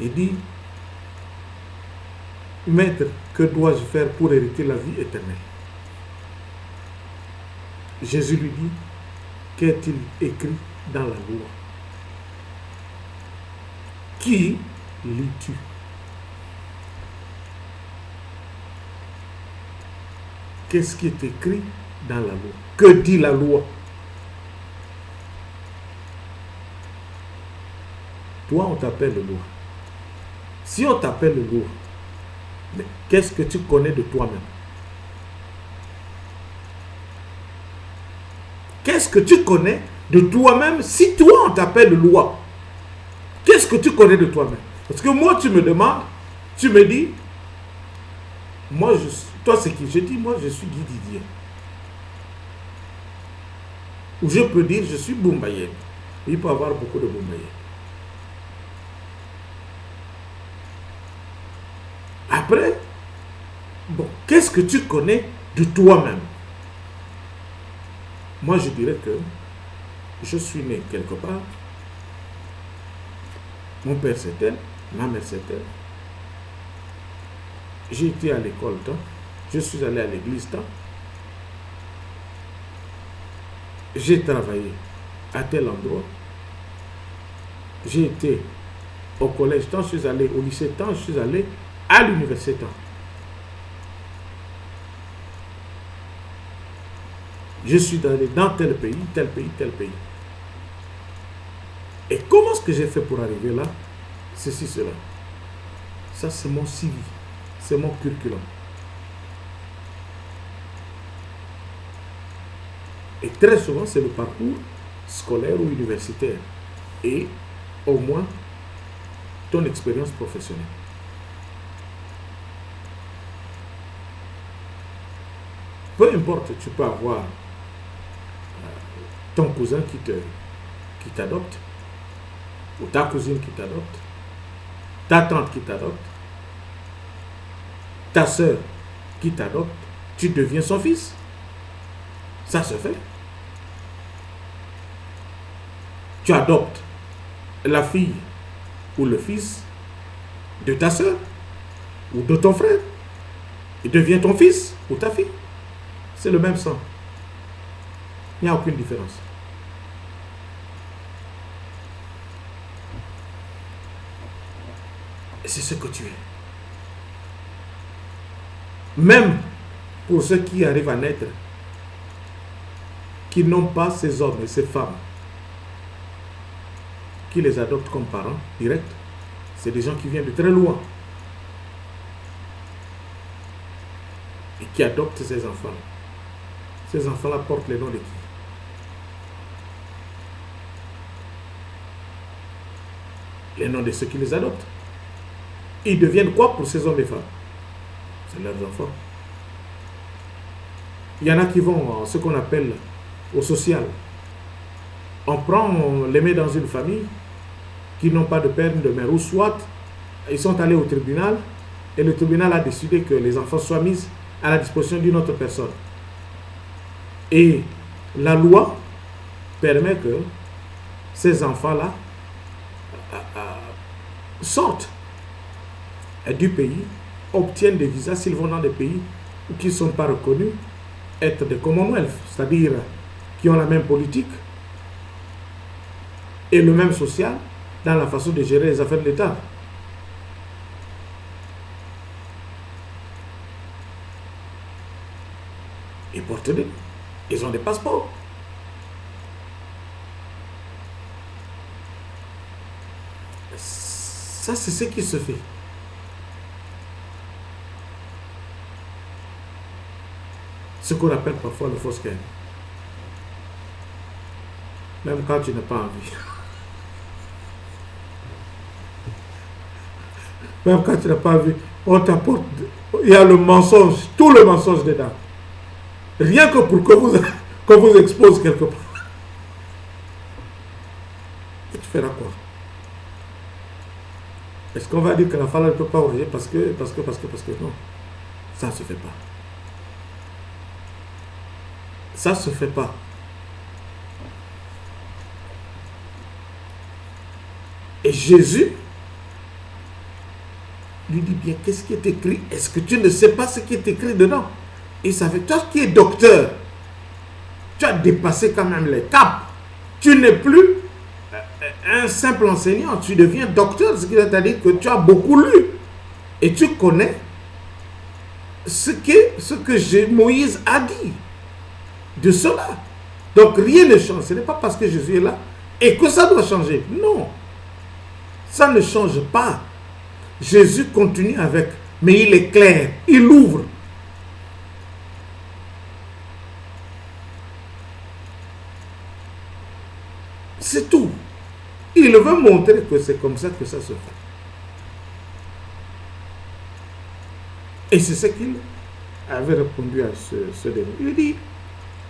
Il dit, Maître, que dois-je faire pour hériter la vie éternelle? Jésus lui dit, qu'est-il écrit dans la loi? Qui lis-tu? Qu'est-ce qui est écrit dans la loi? Que dit la loi? Toi, on t'appelle loi. Si on t'appelle loi, mais qu'est-ce que tu connais de toi-même? Qu'est-ce que tu connais de toi-même si toi, on t'appelle loi? Qu'est-ce que tu connais de toi-même? Parce que moi, tu me demandes, tu me dis, moi, toi, c'est qui? Je dis, moi, je suis Guy Didier. Ou je peux dire, je suis Boumbaye. Il peut y avoir beaucoup de Boumbaye. Après, bon, qu'est-ce que tu connais de toi-même? Moi, je dirais que je suis né quelque part. Mon père c'est tel, ma mère c'est tel. J'ai été à l'école tant, je suis allé à l'église tant. j'ai travaillé à tel endroit, j'ai été au collège, tant je suis allé au lycée, tant je suis allé à l'université, tant. Je suis allé dans tel pays, tel pays, tel pays. Et comment est-ce que j'ai fait pour arriver là? Ceci, cela. Ça, c'est mon CV, c'est mon curriculum. Et très souvent, c'est le parcours scolaire ou universitaire. Et au moins, ton expérience professionnelle. Peu importe, tu peux avoir ton cousin qui t'adopte, ou ta cousine qui t'adopte, ta tante qui t'adopte, ta soeur qui t'adopte, tu deviens son fils. Ça se fait. Tu adoptes la fille ou le fils de ta soeur ou de ton frère. Il devient ton fils ou ta fille. C'est le même sang. Il n'y a aucune différence. C'est ce que tu es. Même pour ceux qui arrivent à naître, qui n'ont pas ces hommes et ces femmes qui les adoptent comme parents directs, c'est des gens qui viennent de très loin et qui adoptent ces enfants. Ces enfants-là portent les noms de qui? Les noms de ceux qui les adoptent. Ils deviennent quoi pour ces hommes et femmes? C'est leurs enfants. Il y en a qui vont à ce qu'on appelle au social. On prend, on les met dans une famille qui n'ont pas de père ni de mère, ou soit ils sont allés au tribunal et le tribunal a décidé que les enfants soient mis à la disposition d'une autre personne. Et la loi permet que ces enfants-là sortent du pays, obtiennent des visas s'ils vont dans des pays qui ne sont pas reconnus être des Commonwealth, c'est-à-dire qui ont la même politique et le même social dans la façon de gérer les affaires de l'État. Ils portent des... Ils ont des passeports. Ça, c'est ce qui se fait. Ce qu'on appelle parfois le faux scan. Même quand tu n'as pas envie. Même quand tu n'as pas envie, on t'apporte. Il y a le mensonge, tout le mensonge dedans. Rien que pour que vous expose quelque part. Et tu feras quoi? Est-ce qu'on va dire que la femme ne peut pas voyager parce que non? Ça ne se fait pas. Ça ne se fait pas. Et Jésus lui dit bien, qu'est-ce qui est écrit? Est-ce que tu ne sais pas ce qui est écrit dedans? Il savait, toi qui es docteur, tu as dépassé quand même les caps. Tu n'es plus un simple enseignant, tu deviens docteur, ce qui veut dire que tu as beaucoup lu. Et tu connais ce que Moïse a dit de cela. Donc rien ne change. Ce n'est pas parce que Jésus est là et que ça doit changer. Non. Ça ne change pas. Jésus continue avec, mais il est clair, il ouvre. C'est tout. Il veut montrer que c'est comme ça que ça se fait. Et c'est ce qu'il avait répondu à ce démon. Il dit,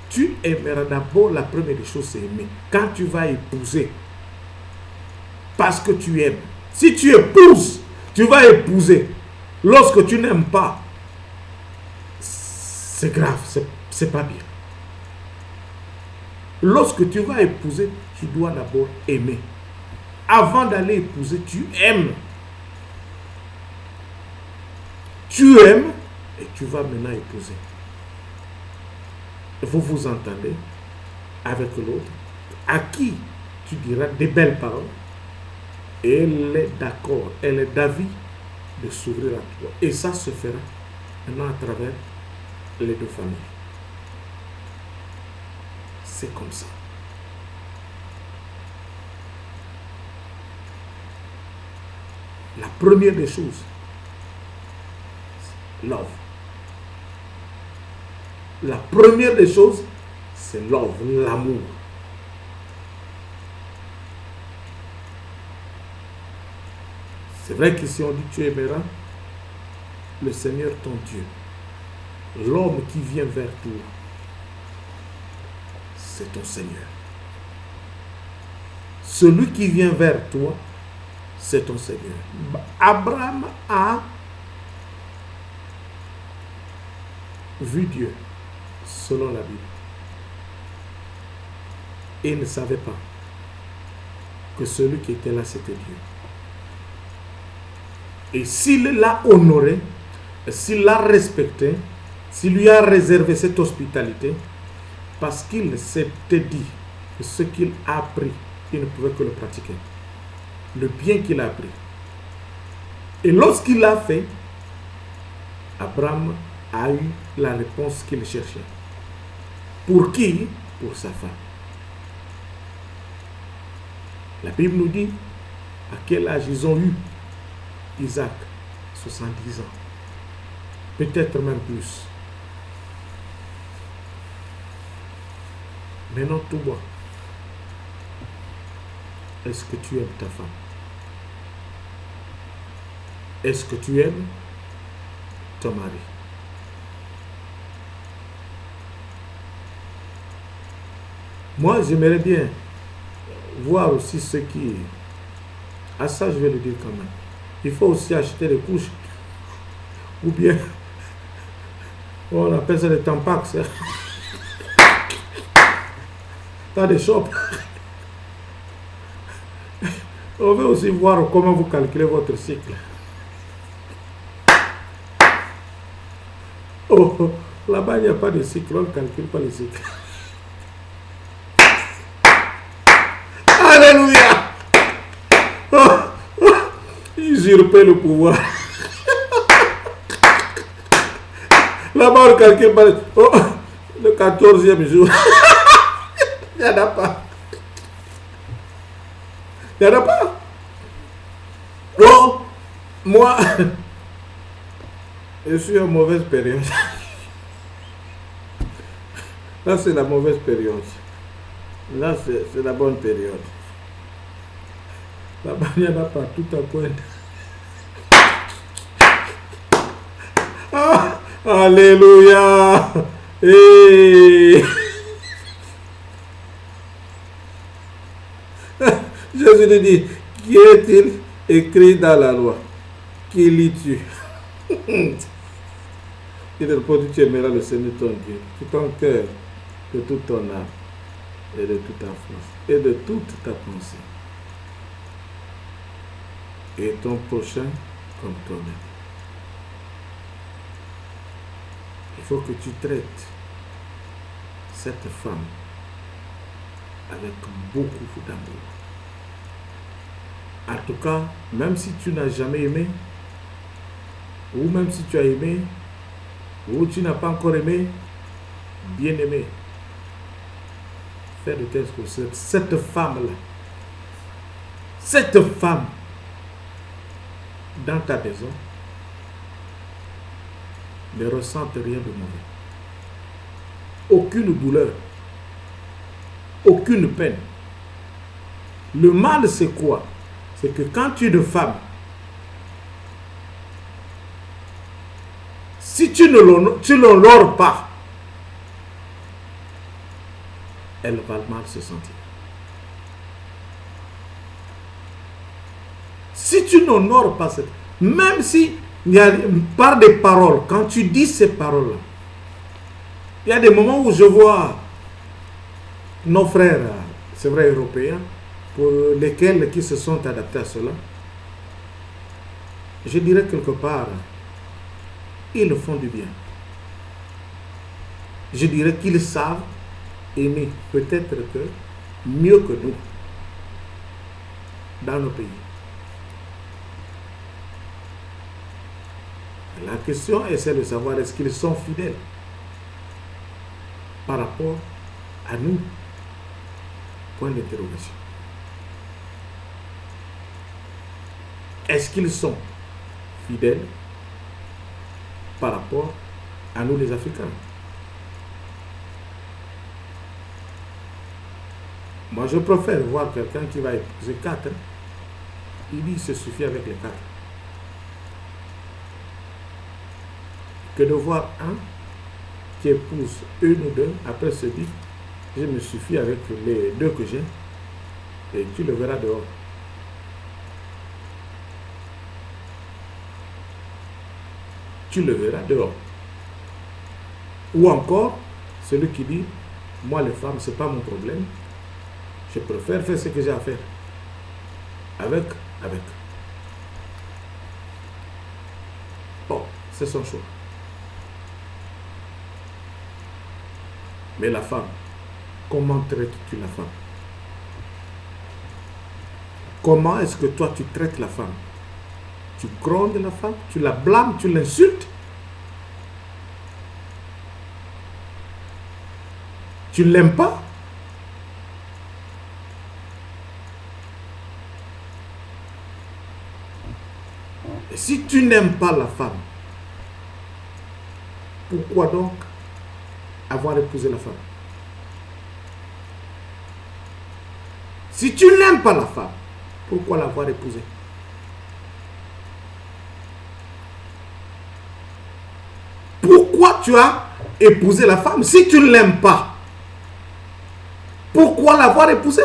tu aimeras d'abord, la première des choses, c'est aimer. Quand tu vas épouser, parce que tu aimes. Si tu épouses, tu vas épouser. Lorsque tu n'aimes pas, c'est grave, c'est pas bien. Lorsque tu vas épouser, tu dois d'abord aimer. Avant d'aller épouser, tu aimes. Tu aimes et tu vas maintenant épouser. Vous vous entendez. avec l'autre, à qui tu diras des belles paroles, et elle est d'accord, elle est d'avis de s'ouvrir à toi. Et ça se fera maintenant à travers les deux familles. C'est comme ça. La première des choses, love. La première des choses, c'est love, l'amour. C'est vrai qu'ici on dit tu aimeras le Seigneur ton Dieu. L'homme qui vient vers toi, c'est ton Seigneur. Celui qui vient vers toi, c'est ton Seigneur. Abraham a vu Dieu selon la Bible. Et il ne savait pas que celui qui était là, c'était Dieu. Et s'il l'a honoré, s'il l'a respecté, s'il lui a réservé cette hospitalité, parce qu'il s'était dit que ce qu'il a appris, il ne pouvait que le pratiquer. Le bien qu'il a appris. Et lorsqu'il l'a fait, Abraham a eu la réponse qu'il cherchait. Pour qui? Pour sa femme. La Bible nous dit à quel âge ils ont eu Isaac, 70 ans. Peut-être même plus. Maintenant, toi, est-ce que tu aimes ta femme? Est-ce que tu aimes ton mari? Moi, j'aimerais bien voir aussi ce qui... À ça, je vais le dire quand même. Il faut aussi acheter des couches. Ou bien, on appelle ça des tampax. Dans des shops. On veut aussi voir comment vous calculez votre cycle. Oh, là-bas, il n'y a pas de cycle. On ne calcule pas le cycle. Alléluia! Usurper le pouvoir. Là-bas, on ne calcule pas le 14e jour. Il n'y en a pas. Il n'y en a pas. Oh, moi, je suis en mauvaise période. Là, c'est la mauvaise période. Là, c'est la bonne période. Là-bas, il n'y en a pas tout à point. Ah, alléluia. Hey. Jésus lui dit, qui est-il écrit dans la loi? Qui lis-tu? Il répond, tu aimeras le Seigneur ton Dieu, tout ton cœur, de toute ton âme, et de toute ta force, et de toute ta pensée. Et ton prochain comme toi-même. Il faut que tu traites cette femme avec beaucoup d'amour. En tout cas, même si tu n'as jamais aimé, ou même si tu as aimé, ou tu n'as pas encore aimé, bien aimé, fais de telle sorte que cette femme-là, cette femme dans ta maison ne ressente rien de mauvais. Aucune douleur, aucune peine. Le mal, c'est quoi? C'est que quand tu es une femme, si tu ne l'honores pas, elle va mal se sentir. Si tu n'honores pas cette... Même si il y a par des paroles, quand tu dis ces paroles-là, il y a des moments où je vois nos frères, c'est vrai, européens, pour lesquels qui se sont adaptés à cela, je dirais quelque part, ils font du bien. Je dirais qu'ils savent aimés peut-être que mieux que nous dans nos pays. La question est celle de savoir est-ce qu'ils sont fidèles par rapport à nous. Point d'interrogation. Est-ce qu'ils sont fidèles par rapport à nous les Africains? Moi, je préfère voir quelqu'un qui va épouser 4. Il dit, il se suffit avec les 4. Que de voir un qui épouse une ou deux, après se dit, je me suffis avec les 2 que j'ai, et tu le verras dehors. Tu le verras dehors. Ou encore, celui qui dit, moi les femmes, ce n'est pas mon problème, je préfère faire ce que j'ai à faire. Avec. Bon, c'est son choix. Mais la femme, comment traites-tu la femme? Comment est-ce que toi tu traites la femme? Tu grondes la femme, tu la blâmes, tu l'insultes. Tu ne l'aimes pas? Et si tu n'aimes pas la femme, pourquoi donc avoir épousé la femme? Si tu n'aimes pas la femme, pourquoi l'avoir épousée? Pourquoi tu as épousé la femme si tu ne l'aimes pas? Pourquoi l'avoir épousée?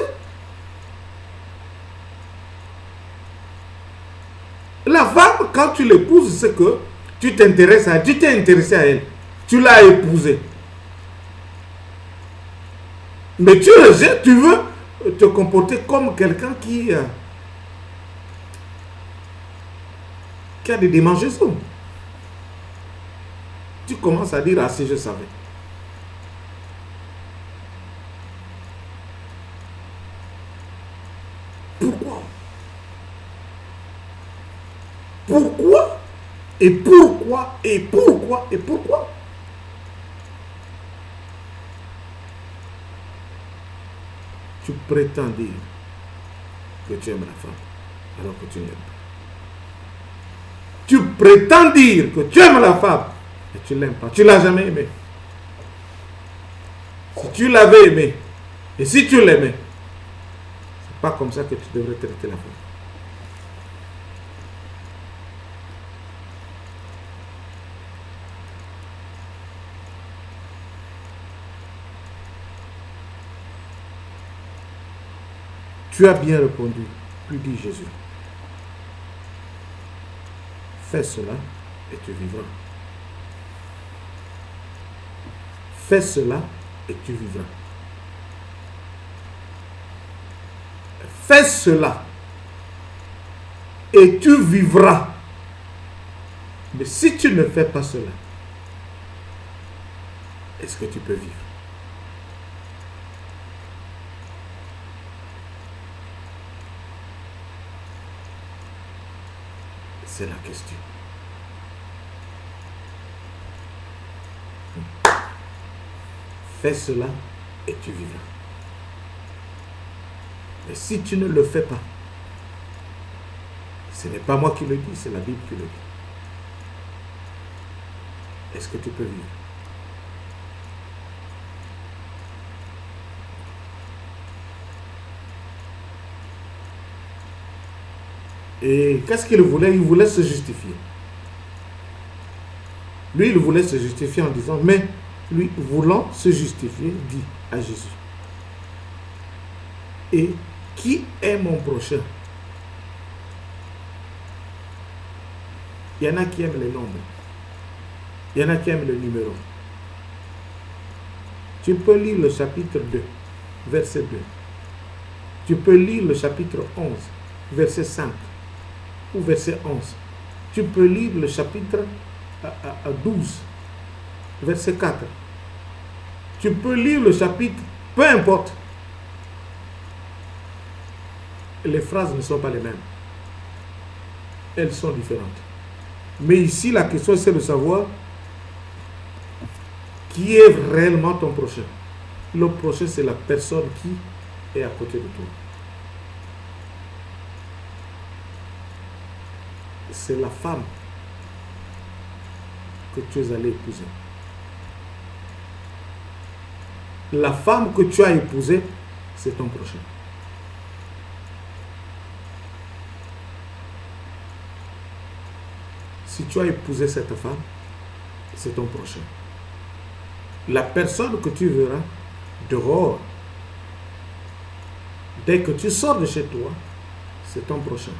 La femme, quand tu l'épouses, c'est que tu t'intéresses à elle, tu t'es intéressé à elle, tu l'as épousée. Mais tu rejettes, tu veux te comporter comme quelqu'un qui a des démangeaisons. Tu commences à dire, ah si je savais. Pourquoi? Pourquoi? Et pourquoi? Et pourquoi? Et pourquoi? Tu prétends dire que tu aimes la femme alors que tu n'aimes pas. Tu prétends dire que tu aimes la femme et tu ne l'aimes pas. Tu ne l'as jamais aimée. Si tu l'avais aimée et si tu l'aimais, c'est pas comme ça que tu devrais traiter la femme. Tu as bien répondu, lui dit Jésus. Fais cela et tu vivras. Fais cela et tu vivras. Fais cela et tu vivras. Mais si tu ne fais pas cela, est-ce que tu peux vivre? C'est la question. Fais cela et tu vivras. Mais si tu ne le fais pas, ce n'est pas moi qui le dis, c'est la Bible qui le dit. Est-ce que tu peux vivre? Et qu'est-ce qu'il voulait? Il voulait se justifier. Lui, il voulait se justifier en disant, mais lui, voulant se justifier, dit à Jésus, et qui est mon prochain? Il y en a qui aiment les nombres. Il y en a qui aiment le numéro. Tu peux lire le chapitre 2, verset 2. Tu peux lire le chapitre 11, verset 5 ou verset 11. Tu peux lire le chapitre 12, verset 4. Tu peux lire le chapitre peu importe. Les phrases ne sont pas les mêmes. Elles sont différentes. Mais ici, la question, c'est de savoir qui est réellement ton prochain. Le prochain, c'est la personne qui est à côté de toi. C'est la femme que tu es allé épouser. La femme que tu as épousée, c'est ton prochain. Si tu as épousé cette femme, c'est ton prochain. La personne que tu verras dehors, dès que tu sors de chez toi, c'est ton prochain.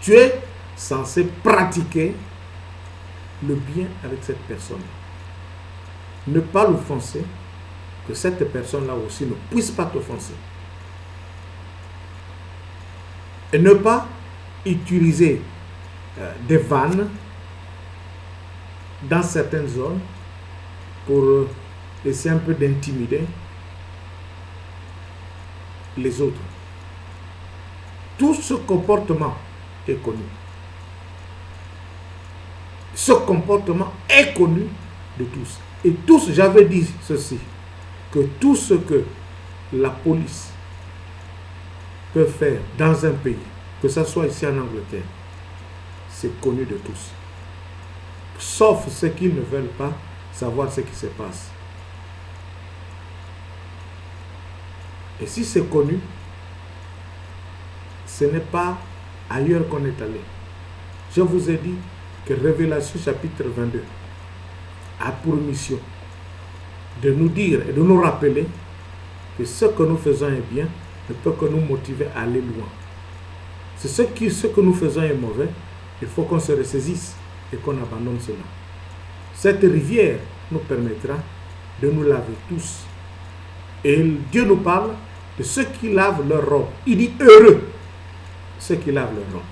Tu es censé pratiquer le bien avec cette personne. Ne pas l'offenser, que cette personne-là aussi ne puisse pas t'offenser. Et ne pas utiliser des vannes dans certaines zones pour essayer un peu d'intimider les autres. Tout ce comportement est connu. Ce comportement est connu de tous. Et tous, j'avais dit ceci, que tout ce que la police peut faire dans un pays, que ce soit ici en Angleterre, c'est connu de tous. Sauf ceux qui ne veulent pas savoir ce qui se passe. Et si c'est connu, ce n'est pas ailleurs qu'on est allé. Je vous ai dit que Révélation chapitre 22 a pour mission de nous dire et de nous rappeler que ce que nous faisons est bien ne peut que nous motiver à aller loin. C'est ce que nous faisons est mauvais, il faut qu'on se ressaisisse et qu'on abandonne cela. Cette rivière nous permettra de nous laver tous. Et Dieu nous parle de ceux qui lavent leur robe. Il dit heureux ceux qui lavent leur robe.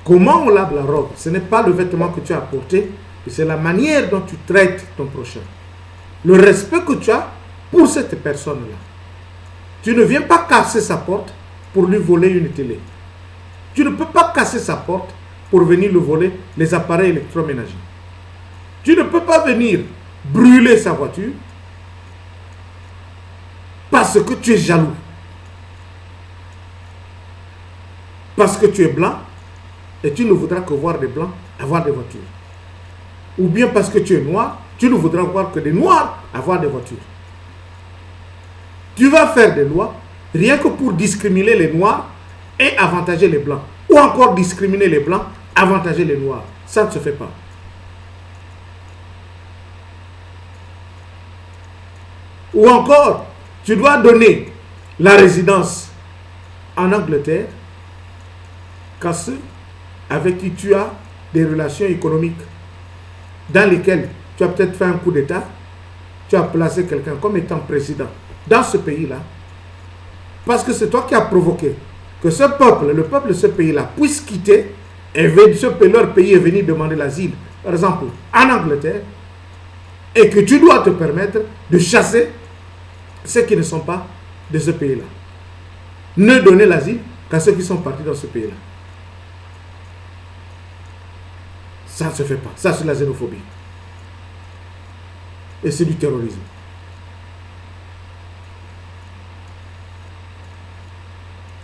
Comment on lave la robe? Ce n'est pas le vêtement que tu as porté, c'est la manière dont tu traites ton prochain. Le respect que tu as pour cette personne-là. Tu ne viens pas casser sa porte pour lui voler une télé. Tu ne peux pas casser sa porte pour venir lui voler les appareils électroménagers. Tu ne peux pas venir brûler sa voiture parce que tu es jaloux. Parce que tu es blanc et tu ne voudras que voir des blancs avoir des voitures. Ou bien parce que tu es noir, tu ne voudras voir que des noirs avoir des voitures. Tu vas faire des lois rien que pour discriminer les noirs et avantager les blancs. Ou encore discriminer les blancs, avantager les noirs. Ça ne se fait pas. Ou encore, tu dois donner la résidence en Angleterre qu'à ceux avec qui tu as des relations économiques, dans lesquelles tu as peut-être fait un coup d'État, tu as placé quelqu'un comme étant président dans ce pays-là, parce que c'est toi qui as provoqué que ce peuple, le peuple de ce pays-là, puisse quitter et leur pays et venir demander l'asile, par exemple, en Angleterre, et que tu dois te permettre de chasser ceux qui ne sont pas de ce pays-là. Ne donner l'asile qu'à ceux qui sont partis dans ce pays-là. Ça ne se fait pas. Ça, c'est la xénophobie. Et c'est du terrorisme.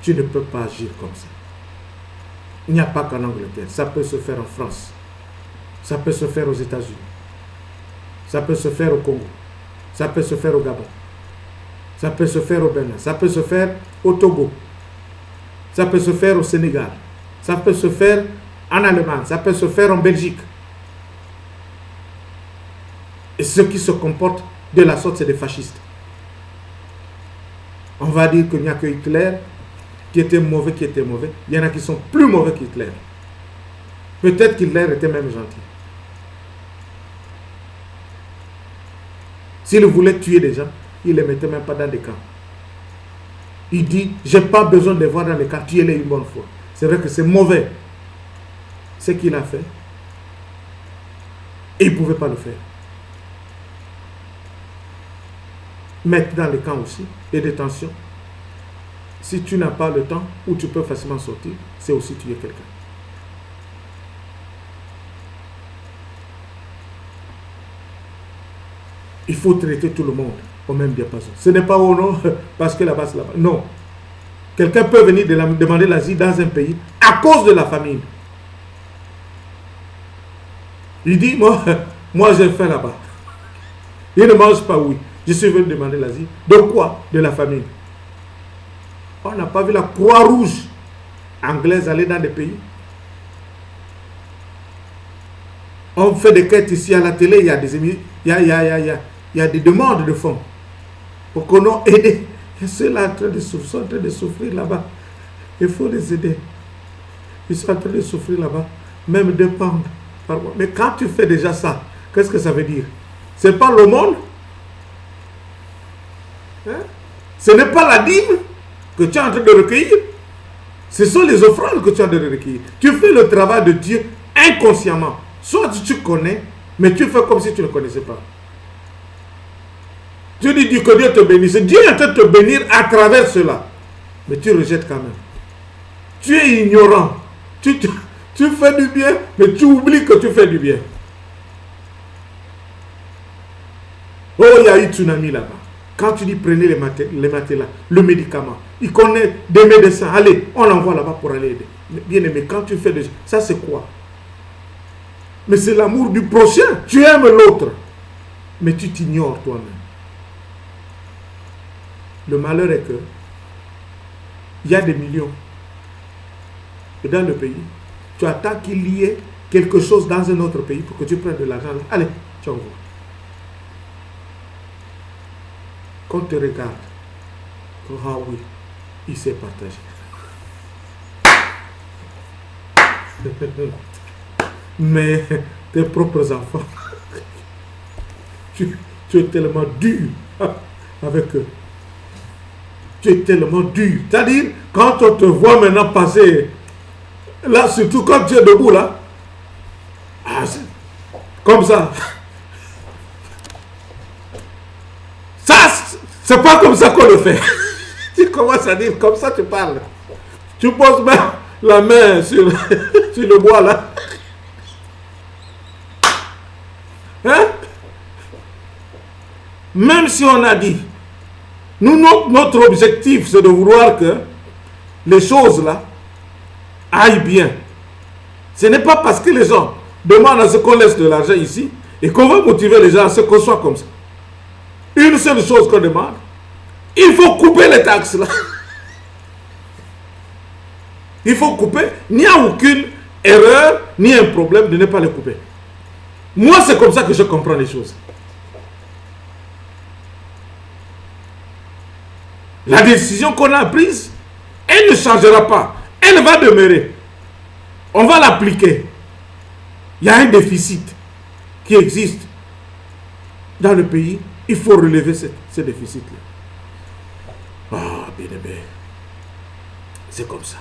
Tu ne peux pas agir comme ça. Il n'y a pas qu'en Angleterre. Ça peut se faire en France. Ça peut se faire aux États-Unis. Ça peut se faire au Congo. Ça peut se faire au Gabon. Ça peut se faire au Bénin. Ça peut se faire au Togo. Ça peut se faire au Sénégal. Ça peut se faire en Allemagne. Ça peut se faire en Belgique. Et ceux qui se comportent de la sorte, c'est des fascistes. On va dire qu'il n'y a que Hitler qui était mauvais, Il y en a qui sont plus mauvais qu'Hitler. Peut-être qu'Hitler était même gentil. S'il voulait tuer des gens, il ne les mettait même pas dans des camps. Il dit, je n'ai pas besoin de les voir dans les camps, tuez-les une bonne fois. C'est vrai que c'est mauvais ce qu'il a fait. Et il ne pouvait pas le faire. mettre dans les camps aussi, les détentions. Si tu n'as pas le temps, ou tu peux facilement sortir, c'est aussi tuer quelqu'un. Il faut traiter tout le monde au même diapason. Ce n'est pas au nom parce que là-bas c'est là-bas. Non. Quelqu'un peut venir demander l'asile dans un pays à cause de la famine. Il dit, moi j'ai faim là-bas. Il ne mange pas, oui. Je suis venu demander l'asile. De quoi? De la famine. On n'a pas vu la Croix-Rouge anglaise aller dans des pays. On fait des quêtes ici à la télé, il y a des émis, il y a des demandes de fonds pour qu'on ait aidé. Et ceux-là sont en train de souffrir là-bas. Il faut les aider. Ils sont en train de souffrir là-bas. Même 2 pounds par mois. Mais quand tu fais déjà ça, qu'est-ce que ça veut dire? Ce n'est pas l'aumône. Hein? Ce n'est pas la dîme que tu es en train de recueillir. Ce sont les offrandes que tu es en train de recueillir. Tu fais le travail de Dieu inconsciemment. Soit tu connais, mais tu fais comme si tu ne connaissais pas. Tu dis que Dieu te bénisse. Dieu est en train de te bénir à travers cela. Mais tu rejettes quand même. Tu es ignorant. Tu fais du bien, mais tu oublies que tu fais du bien. Oh, il y a eu tsunami là-bas. Quand tu dis prenez les matelas, le médicament, il connaît des médecins. Allez, on l'envoie là-bas pour aller aider. Bien aimé, quand tu fais des... Ça c'est quoi? Mais c'est l'amour du prochain. Tu aimes l'autre. Mais tu t'ignores toi-même. Le malheur est que il y a des millions. Et dans le pays, tu attends qu'il y ait quelque chose dans un autre pays pour que tu prennes de l'argent. Allez, tu envoies. Quand tu regardes, ah oui, il s'est partagé. Mais tes propres enfants, tu es tellement dur avec eux. Tu es tellement dur. C'est-à-dire, quand on te voit maintenant passer, là, surtout quand tu es debout, là, comme ça. Ça, c'est pas comme ça qu'on le fait. Tu commences à dire, comme ça tu parles. Tu poses même la main sur, sur le bois, là. Hein? Même si on a dit, notre objectif, c'est de vouloir que les choses là aillent bien. Ce n'est pas parce que les gens demandent à ce qu'on laisse de l'argent ici et qu'on va motiver les gens à ce qu'on soit comme ça. Une seule chose qu'on demande, il faut couper les taxes là. Il faut couper. Il n'y a aucune erreur ni un problème de ne pas les couper. Moi, c'est comme ça que je comprends les choses. La décision qu'on a prise, elle ne changera pas. Elle va demeurer. On va l'appliquer. Il y a un déficit qui existe dans le pays. Il faut relever ce déficit-là. Ah, bien aimé. C'est comme ça.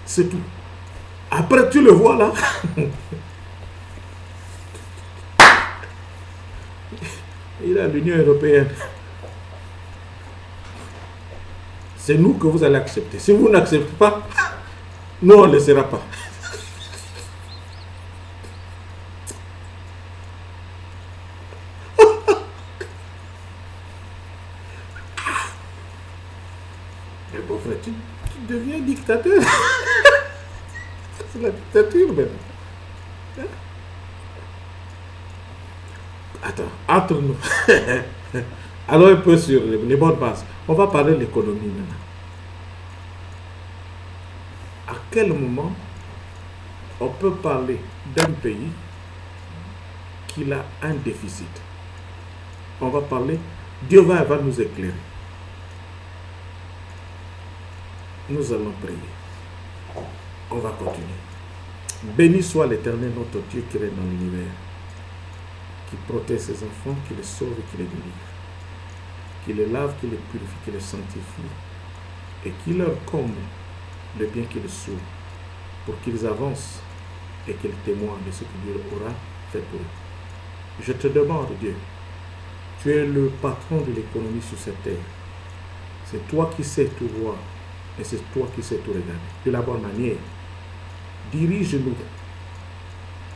C'est tout. Après, tu le vois là. Il a l'Union européenne. C'est nous que vous allez accepter. Si vous n'acceptez pas, nous on ne le laissera pas. Mais bon frère, tu deviens dictateur. C'est la dictature maintenant. Attends, entre nous. Alors un peu sur les bonnes bases. On va parler de l'économie maintenant. À quel moment on peut parler d'un pays qui a un déficit? On va parler, Dieu va nous éclairer. Nous allons prier. On va continuer. Béni soit l'Éternel notre Dieu qui règne dans l'univers, qui protège ses enfants, qui les sauve et qui les délivre, qui les lave, qui les purifie, qui les sanctifie, et qui leur comble le bien qui les sauve, pour qu'ils avancent et qu'il témoigne de ce que Dieu aura fait pour eux. Je te demande, Dieu, tu es le patron de l'économie sur cette terre. C'est toi qui sais tout voir et c'est toi qui sais tout regarder. De la bonne manière, dirige-nous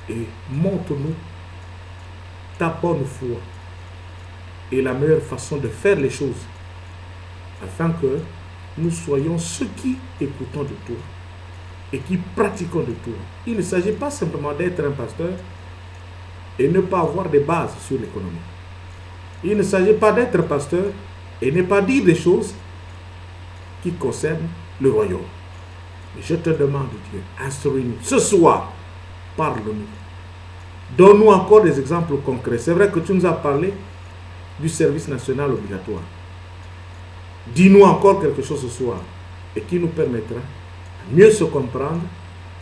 et montre-nous ta bonne foi et la meilleure façon de faire les choses afin que nous soyons ceux qui écoutons de toi et qui pratiquons de toi. Il ne s'agit pas simplement d'être un pasteur et ne pas avoir de bases sur l'économie. Il ne s'agit pas d'être pasteur et ne pas dire des choses qui concernent le royaume. Mais je te demande, Dieu, instruis-nous. Ce soir, parle-nous. Donne-nous encore des exemples concrets. C'est vrai que tu nous as parlé du service national obligatoire. Dis-nous encore quelque chose ce soir et qui nous permettra de mieux se comprendre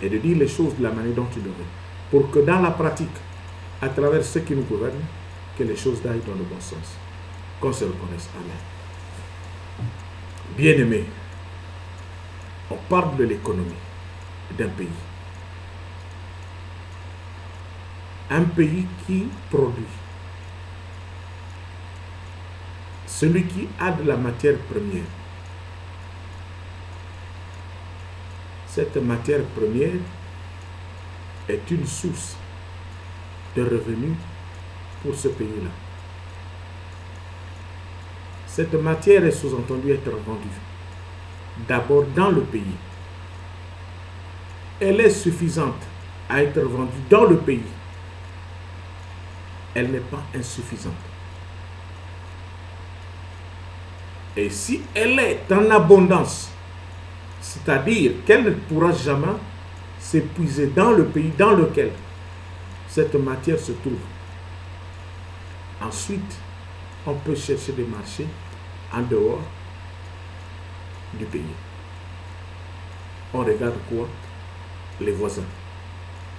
et de dire les choses de la manière dont tu le veux. Pour que dans la pratique, à travers ceux qui nous gouvernent, que les choses aillent dans le bon sens. Qu'on se reconnaisse. Amen. Bien-aimés, on parle de l'économie d'un pays. Un pays qui produit. Celui qui a de la matière première. Cette matière première est une source de revenus pour ce pays-là. Cette matière est sous-entendue être vendue. D'abord dans le pays. Elle est suffisante à être vendue dans le pays. Elle n'est pas insuffisante. Et si elle est en abondance, c'est-à-dire qu'elle ne pourra jamais s'épuiser dans le pays dans lequel cette matière se trouve. Ensuite, on peut chercher des marchés en dehors du pays. On regarde quoi? Les voisins.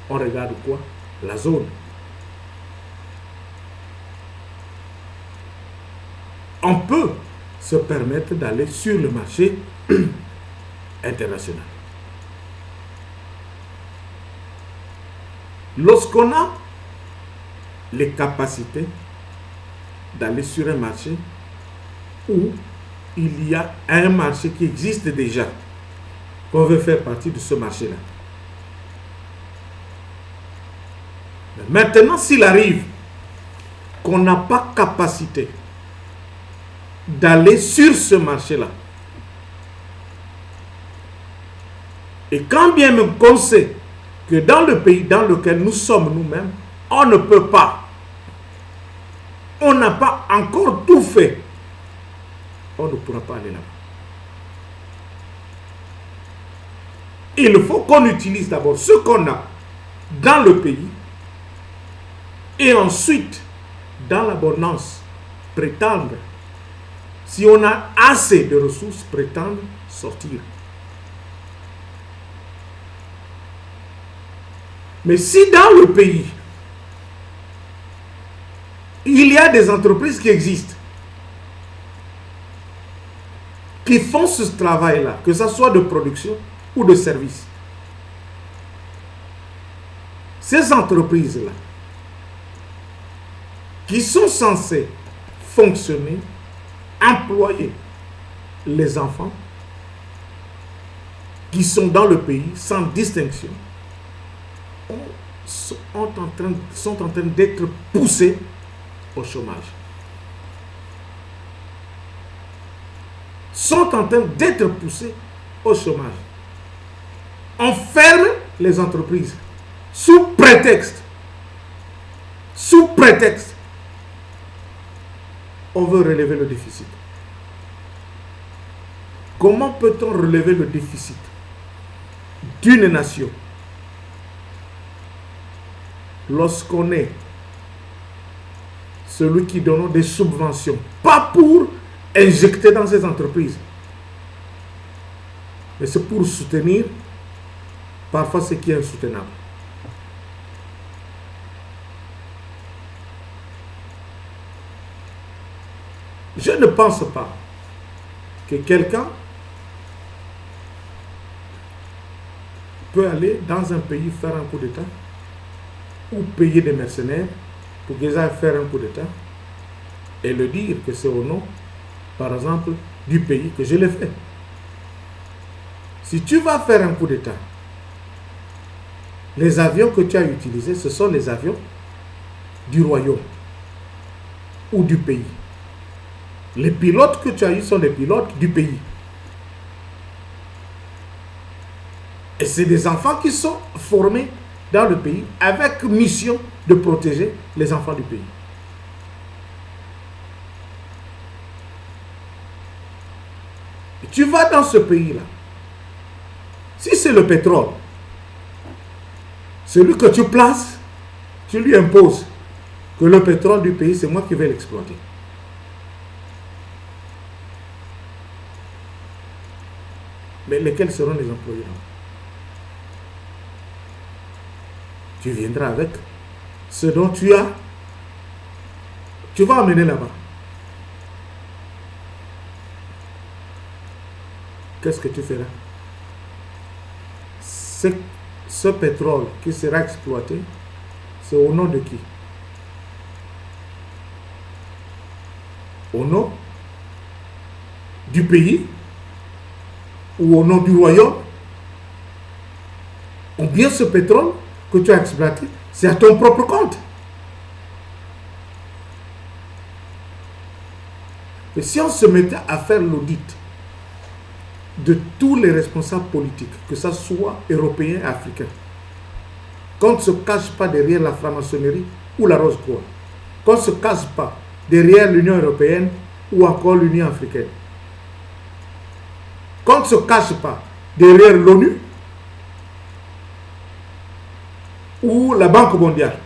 On regarde quoi? La zone. On peut se permettre d'aller sur le marché international. Lorsqu'on a les capacités d'aller sur un marché où il y a un marché qui existe déjà, qu'on veut faire partie de ce marché-là. Maintenant, s'il arrive qu'on n'a pas capacité d'aller sur ce marché-là, et quand bien même qu'on sait que dans le pays dans lequel nous sommes nous-mêmes, on ne peut pas, on n'a pas encore tout fait, on ne pourra pas aller là-bas. Il faut qu'on utilise d'abord ce qu'on a dans le pays et ensuite, dans l'abondance, prétendre, si on a assez de ressources, prétendre sortir. Mais si dans le pays, il y a des entreprises qui existent, qui font ce travail-là, que ce soit de production ou de service, ces entreprises-là, qui sont censées fonctionner, employer les enfants qui sont dans le pays sans distinction, sont en train d'être poussés au chômage. Sont en train d'être poussés au chômage. On ferme les entreprises sous prétexte, on veut relever le déficit. Comment peut-on relever le déficit d'une nation lorsqu'on est celui qui donne des subventions, pas pour injecter dans ces entreprises, mais c'est pour soutenir parfois ce qui est insoutenable. Je ne pense pas que quelqu'un peut aller dans un pays faire un coup d'État ou payer des mercenaires pour qu'ils aillent faire un coup d'État et le dire que c'est au nom, par exemple, du pays que je l'ai fait. Si tu vas faire un coup d'État, les avions que tu as utilisés, ce sont les avions du royaume ou du pays. Les pilotes que tu as eus sont les pilotes du pays. Et c'est des enfants qui sont formés dans le pays avec mission de protéger les enfants du pays. Et tu vas dans ce pays-là. Si c'est le pétrole, celui que tu places, tu lui imposes que le pétrole du pays, c'est moi qui vais l'exploiter. Mais lesquels seront les employés? Tu viendras avec ce dont tu as. Tu vas emmener là-bas. Qu'est-ce que tu feras? Ce pétrole qui sera exploité, c'est au nom de qui? Au nom du pays ou au nom du royaume? Ou bien ce pétrole que tu as exploité, c'est à ton propre compte. Et si on se mettait à faire l'audit de tous les responsables politiques, que ce soit européens et africains, qu'on ne se cache pas derrière la franc-maçonnerie ou la Rose-Croix, qu'on ne se cache pas derrière l'Union européenne ou encore l'Union africaine, qu'on ne se cache pas derrière l'ONU ou la Banque mondiale,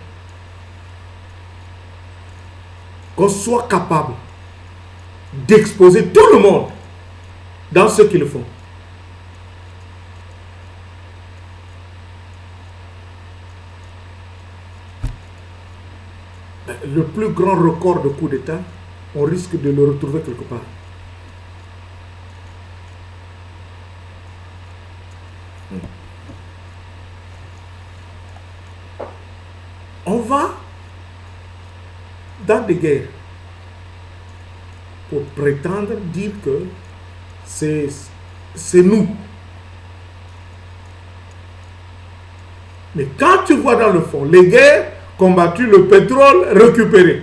qu'on soit capable d'exposer tout le monde dans ce qu'ils font. Le plus grand record de coup d'État, on risque de le retrouver quelque part. On va dans des guerres pour prétendre dire que c'est nous. Mais quand tu vois dans le fond, les guerres combattues, le pétrole récupéré,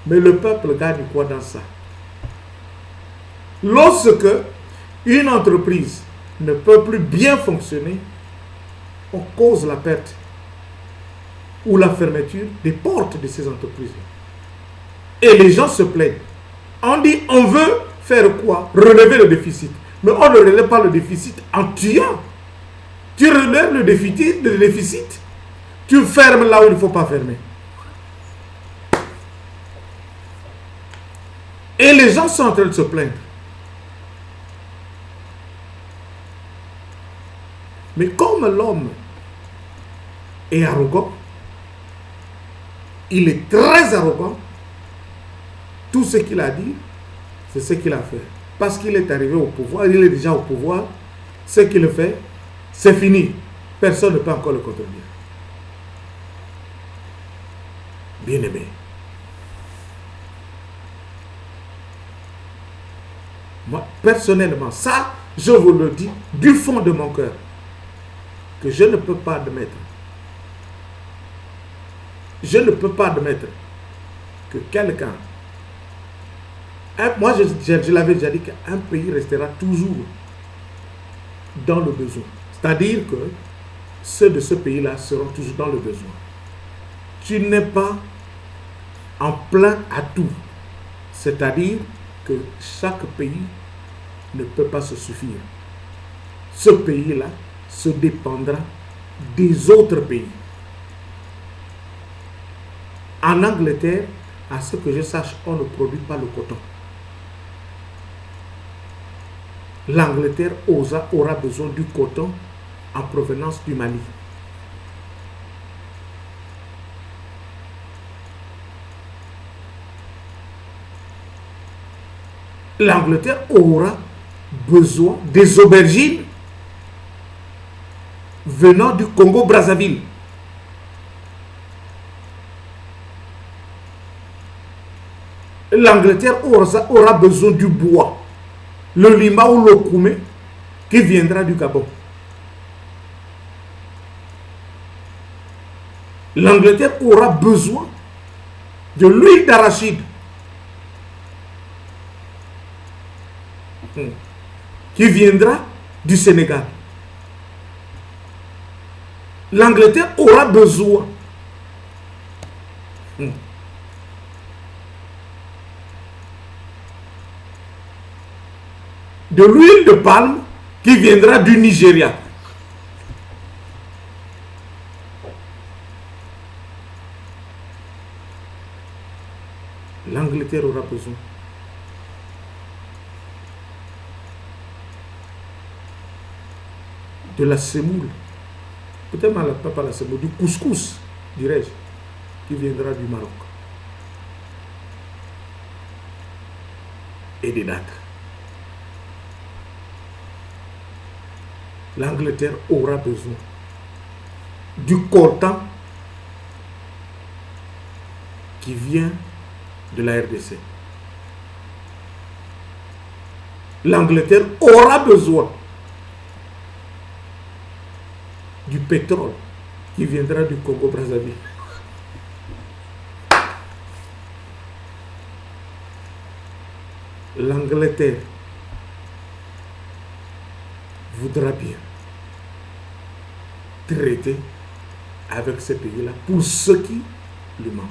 mais le peuple gagne quoi dans ça? Lorsque une entreprise ne peut plus bien fonctionner, on cause la perte ou la fermeture des portes de ces entreprises-là. Et les gens se plaignent. On dit, on veut faire quoi? Relever le déficit. Mais on ne relève pas le déficit en tuant. Tu relèves le déficit, tu fermes là où il ne faut pas fermer. Et les gens sont en train de se plaindre. Mais comme l'homme est arrogant, il est très arrogant, tout ce qu'il a dit, c'est ce qu'il a fait. Parce qu'il est arrivé au pouvoir, il est déjà au pouvoir, ce qu'il fait, c'est fini. Personne ne peut encore le contredire. Bien-aimé. Moi, personnellement, ça, je vous le dis du fond de mon cœur, que je ne peux pas admettre. Je ne peux pas admettre que quelqu'un... Moi, je l'avais déjà dit qu'un pays restera toujours dans le besoin. C'est-à-dire que ceux de ce pays-là seront toujours dans le besoin. Tu n'es pas en plein atout. C'est-à-dire que chaque pays ne peut pas se suffire. Ce pays-là se dépendra des autres pays. En Angleterre, à ce que je sache, on ne produit pas le coton. L'Angleterre aura besoin du coton en provenance du Mali. L'Angleterre aura besoin des aubergines venant du Congo-Brazzaville. L'Angleterre aura besoin du bois, le lima ou le koumé qui viendra du Gabon. L'Angleterre aura besoin de l'huile d'arachide qui viendra du Sénégal. L'Angleterre aura besoin de l'huile de palme qui viendra du Nigeria. L'Angleterre aura besoin de la semoule, peut-être pas la semoule, du couscous, dirais-je, qui viendra du Maroc. Et des dattes. L'Angleterre aura besoin du coltan qui vient de la RDC. L'Angleterre aura besoin du pétrole qui viendra du Congo-Brazzaville. L'Angleterre voudra bien traiter avec ces pays-là pour ce qui lui manque.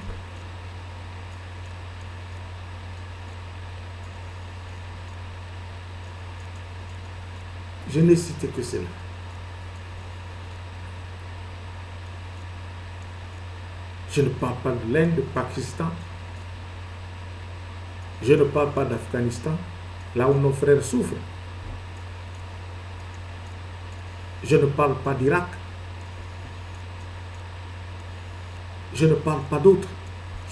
Je n'ai cité que cela. Je ne parle pas de l'Inde, du Pakistan. Je ne parle pas d'Afghanistan, là où nos frères souffrent. Je ne parle pas d'Irak. Je ne parle pas d'autres.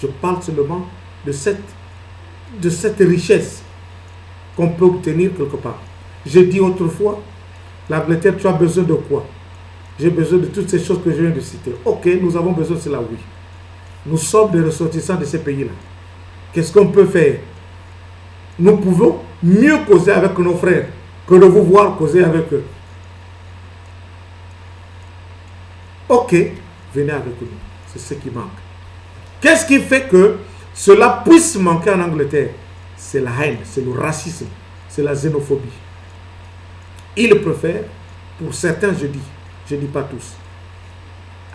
Je parle seulement de cette richesse qu'on peut obtenir quelque part. J'ai dit autrefois, l'Angleterre, tu as besoin de quoi? J'ai besoin de toutes ces choses que je viens de citer. Ok, nous avons besoin de cela, oui. Nous sommes des ressortissants de ces pays-là. Qu'est-ce qu'on peut faire? Nous pouvons mieux causer avec nos frères que de vous voir causer avec eux. Ok, venez avec nous. C'est ce qui manque. Qu'est-ce qui fait que cela puisse manquer en Angleterre? C'est la haine, c'est le racisme, c'est la xénophobie. Ils préfèrent, pour certains je dis pas tous,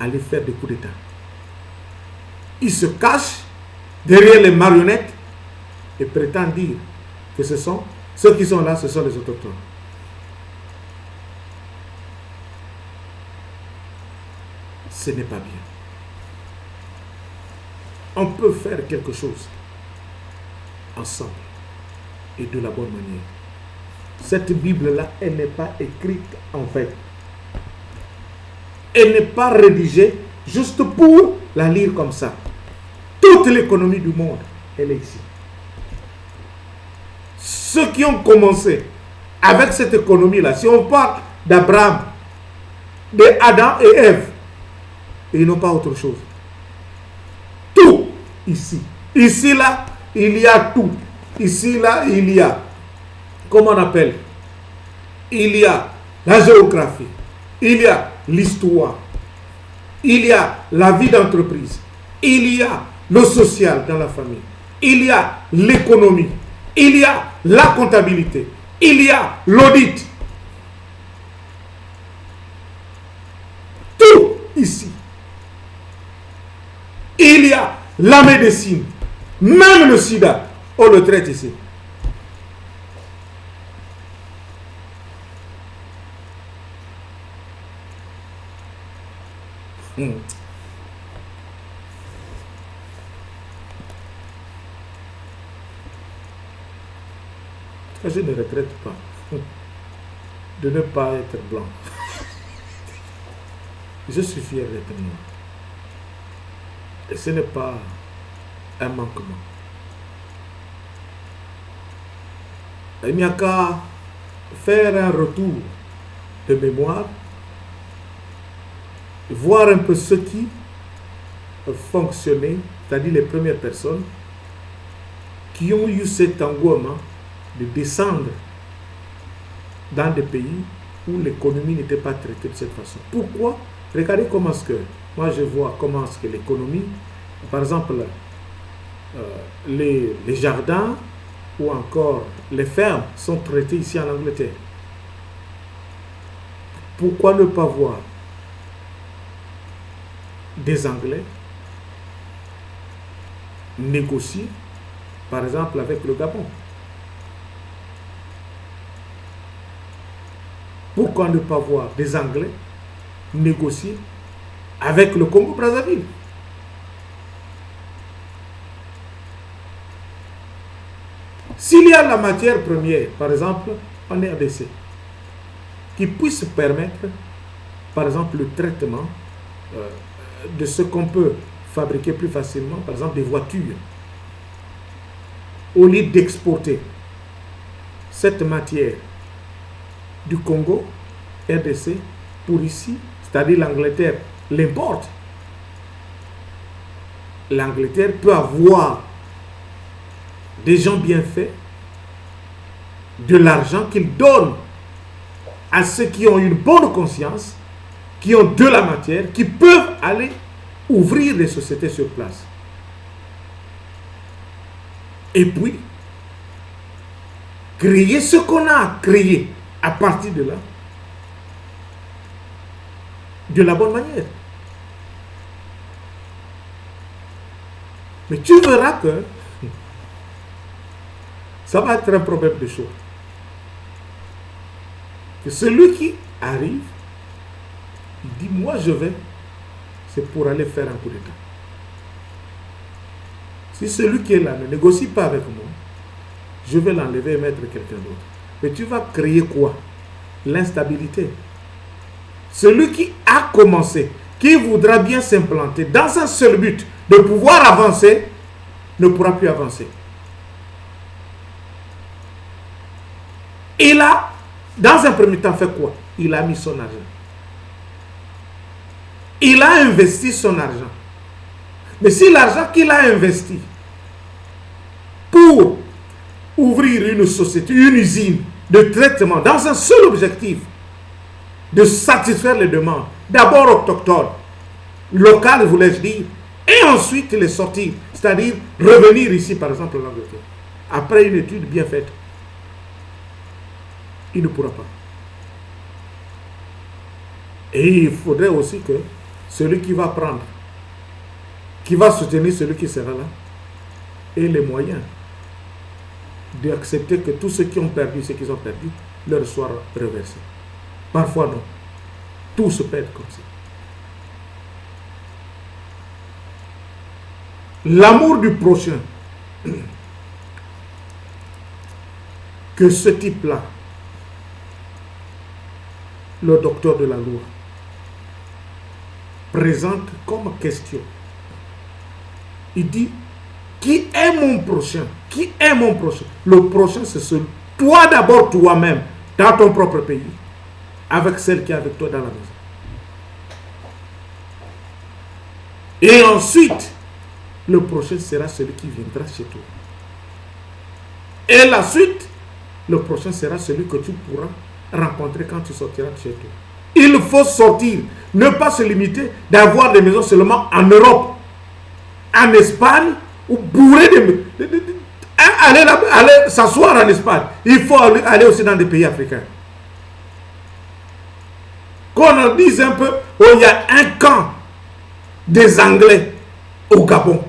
aller faire des coups d'État. Ils se cachent derrière les marionnettes et prétendent dire que ce sont ceux qui sont là, ce sont les autochtones. Ce n'est pas bien. On peut faire quelque chose ensemble et de la bonne manière. Cette Bible-là, elle n'est pas écrite en vain. Elle n'est pas rédigée juste pour la lire comme ça. Toute l'économie du monde, elle est ici. Ceux qui ont commencé avec cette économie-là, si on parle d'Abraham, d'Adam et Ève, ils n'ont pas autre chose. Tout ici. Ici, là, il y a tout. Ici, là, il y a, comment on appelle? Il y a la géographie. Il y a l'histoire. Il y a la vie d'entreprise. Il y a le social dans la famille. Il y a l'économie. Il y a la comptabilité. Il y a l'audit. Tout ici. Il y a la médecine. Même le sida, on le traite ici. Je ne regrette pas de ne pas être blanc. Je suis fier d'être noir. Et ce n'est pas un manquement. Il n'y a qu'à faire un retour de mémoire, voir un peu ce qui fonctionnait, c'est-à-dire les premières personnes qui ont eu cet engouement de descendre dans des pays où l'économie n'était pas traitée de cette façon. Pourquoi? Regardez comment est-ce que, moi je vois comment est-ce que l'économie, par exemple, les jardins ou encore les fermes sont traités ici en Angleterre. Pourquoi ne pas voir des Anglais négocier, par exemple, avec le Gabon? Pourquoi ne pas voir des Anglais négocier avec le Congo-Brazzaville? S'il y a la matière première, par exemple, en RDC, qui puisse permettre, par exemple, le traitement de ce qu'on peut fabriquer plus facilement, par exemple, des voitures, au lieu d'exporter cette matière du Congo, RDC, pour ici, c'est-à-dire l'Angleterre l'importe. L'Angleterre peut avoir des gens bien faits, de l'argent qu'ils donnent à ceux qui ont une bonne conscience, qui ont de la matière, qui peuvent aller ouvrir des sociétés sur place. Et puis, créer ce qu'on a créé à partir de là, de la bonne manière. Mais tu verras que ça va être un problème de choix. Que celui qui arrive, il dit, moi je vais, c'est pour aller faire un coup d'État. Si celui qui est là ne négocie pas avec moi, je vais l'enlever et mettre quelqu'un d'autre. Mais tu vas créer quoi? L'instabilité. Celui qui a commencé, qui voudra bien s'implanter dans un seul but, de pouvoir avancer, ne pourra plus avancer. Et là, dans un premier temps, fait quoi? Il a mis son argent. Il a investi son argent. Mais si l'argent qu'il a investi pour ouvrir une société, une usine de traitement dans un seul objectif, de satisfaire les demandes, d'abord autochtones, locales voulais-je dire, et ensuite les sortir, c'est-à-dire revenir ici par exemple en Angleterre, après une étude bien faite, il ne pourra pas. Et il faudrait aussi que celui qui va prendre, qui va soutenir celui qui sera là, ait les moyens d'accepter que tous ceux qui ont perdu ce qu'ils ont perdu leur soient reversés. Parfois non. Tout se perd comme ça. L'amour du prochain que ce type-là, le docteur de la loi, présente comme question. Il dit, qui est mon prochain? Qui est mon prochain? Le prochain, c'est celui. Toi d'abord, toi-même, dans ton propre pays, avec celle qui est avec toi dans la maison. Et ensuite, le prochain sera celui qui viendra chez toi. Et la suite, le prochain sera celui que tu pourras rencontrer quand tu sortiras de chez toi. Il faut sortir, ne pas se limiter d'avoir des maisons seulement en Europe, en Espagne, ou bourré aller s'asseoir en Espagne. Il faut aller aussi dans des pays africains. Qu'on en dise un peu, oh, il y a un camp des Anglais au Gabon,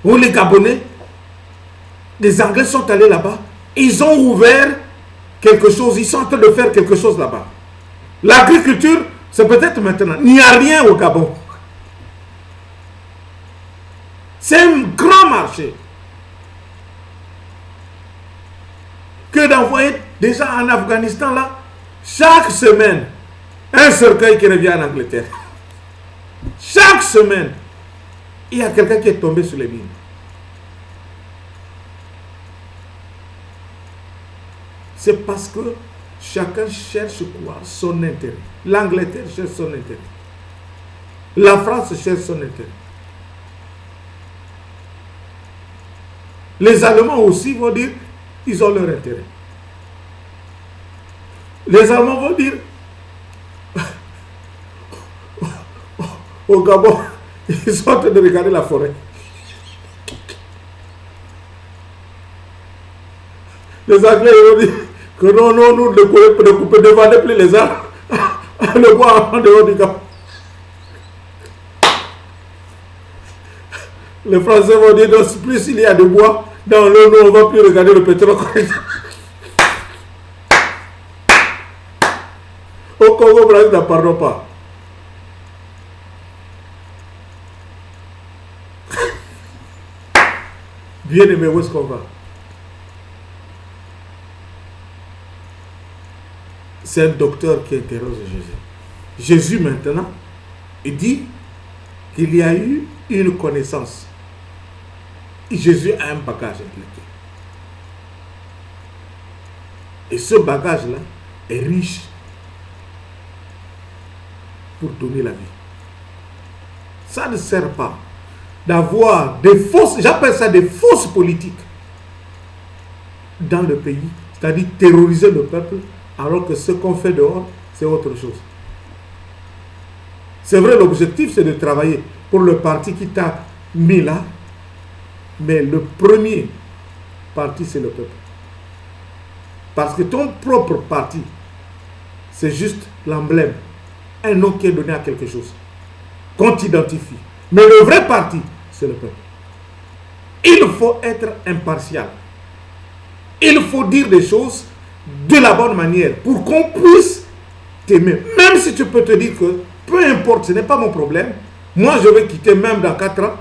où les Gabonais, les Anglais sont allés là-bas, ils ont ouvert quelque chose, ils sont en train de faire quelque chose là-bas. L'agriculture, c'est peut-être maintenant, il n'y a rien au Gabon. C'est un grand marché que d'envoyer déjà en Afghanistan là, chaque semaine, un cercueil qui revient en Angleterre. Chaque semaine, il y a quelqu'un qui est tombé sur les mines. C'est parce que chacun cherche quoi? Son intérêt. L'Angleterre cherche son intérêt. La France cherche son intérêt. Les Allemands aussi vont dire ils ont leur intérêt. Les Allemands vont dire au Gabon, ils sont en train de regarder la forêt. Les Anglais vont dire que non, nous ne couper devant plus les arbres, le bois en dehors du Gabon. Les Français vont dire non, plus il y a de bois dans l'eau, nous on ne va plus regarder le pétrole. Au Congo, Brésil, ne pardon pas. Bien aimé, où est-ce qu'on va? C'est un docteur qui interroge Jésus. Jésus maintenant, il dit qu'il y a eu une connaissance. Et Jésus a un bagage impliqué. Et ce bagage-là est riche pour donner la vie. Ça ne sert pas d'avoir des fausses, j'appelle ça des fausses politiques dans le pays, c'est-à-dire terroriser le peuple, alors que ce qu'on fait dehors, c'est autre chose. C'est vrai, l'objectif, c'est de travailler pour le parti qui t'a mis là, mais le premier parti, c'est le peuple. Parce que ton propre parti, c'est juste l'emblème, un nom qui est donné à quelque chose, qu'on t'identifie. Mais le vrai parti, c'est le peuple. Il faut être impartial. Il faut dire des choses de la bonne manière pour qu'on puisse t'aimer. Même si tu peux te dire que peu importe, ce n'est pas mon problème. Moi, je vais quitter même dans 4 ans.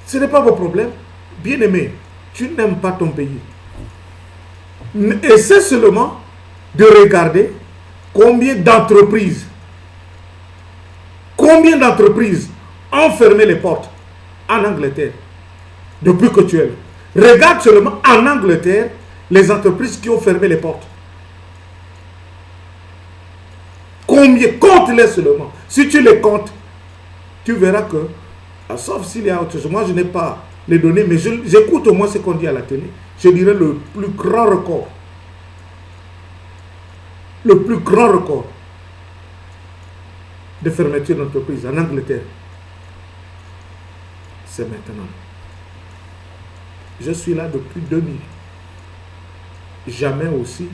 Ce n'est pas mon problème. Bien aimé, tu n'aimes pas ton pays. Essaie seulement de regarder combien d'entreprises ont fermé les portes en Angleterre depuis que tu es là. Regarde seulement en Angleterre les entreprises qui ont fermé les portes. Combien? Compte-les seulement. Si tu les comptes, tu verras que, sauf s'il y a autre chose, moi je n'ai pas les données, mais j'écoute au moins ce qu'on dit à la télé. Je dirais le plus grand record. Le plus grand record de fermeture d'entreprise en Angleterre, c'est maintenant. Je suis là depuis 2000. Jamais aussi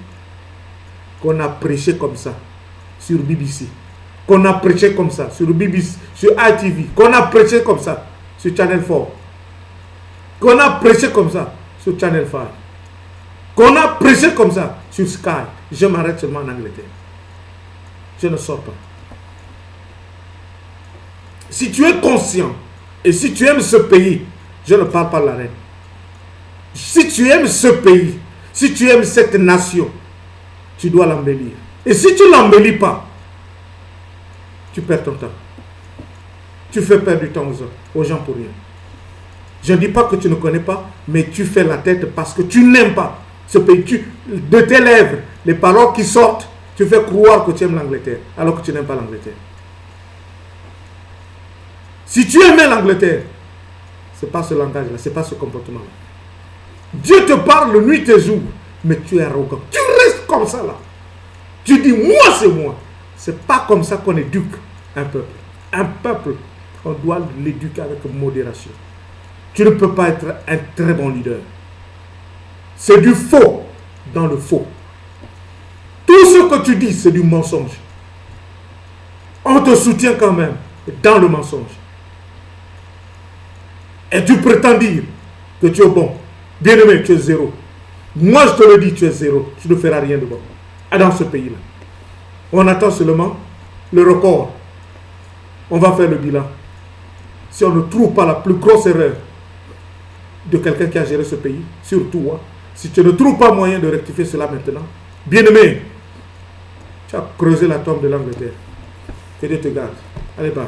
qu'on a prêché comme ça sur BBC, qu'on a prêché comme ça sur BBC, sur ITV, qu'on a prêché comme ça sur Channel 4, qu'on a prêché comme ça sur Channel 5, qu'on a prêché comme ça sur Sky. Je m'arrête seulement en Angleterre. Je ne sors pas. Si tu es conscient et si tu aimes ce pays, je ne parle pas de la reine. Si tu aimes ce pays, si tu aimes cette nation, tu dois l'embellir. Et si tu ne l'embellis pas, tu perds ton temps. Tu fais perdre du temps aux gens pour rien. Je ne dis pas que tu ne connais pas, mais tu fais la tête parce que tu n'aimes pas ce pays. De tes lèvres, les paroles qui sortent, tu fais croire que tu aimes l'Angleterre, alors que tu n'aimes pas l'Angleterre. Si tu aimais l'Angleterre, ce n'est pas ce langage-là, ce n'est pas ce comportement-là. Dieu te parle nuit et jour, mais tu es arrogant. Tu restes comme ça là. Tu dis, moi c'est moi. Ce n'est pas comme ça qu'on éduque un peuple. Un peuple, on doit l'éduquer avec modération. Tu ne peux pas être un très bon leader. C'est du faux dans le faux. Tout ce que tu dis, c'est du mensonge. On te soutient quand même dans le mensonge. Et tu prétends dire que tu es bon. Bien aimé, tu es zéro. Moi, je te le dis, tu es zéro. Tu ne feras rien de bon. Dans ce pays-là. On attend seulement le record. On va faire le bilan. Si on ne trouve pas la plus grosse erreur de quelqu'un qui a géré ce pays, surtout, hein, si tu ne trouves pas moyen de rectifier cela maintenant, bien aimé, tu as creusé la tombe de l'Angleterre. Que Dieu te garde. Allez, bye.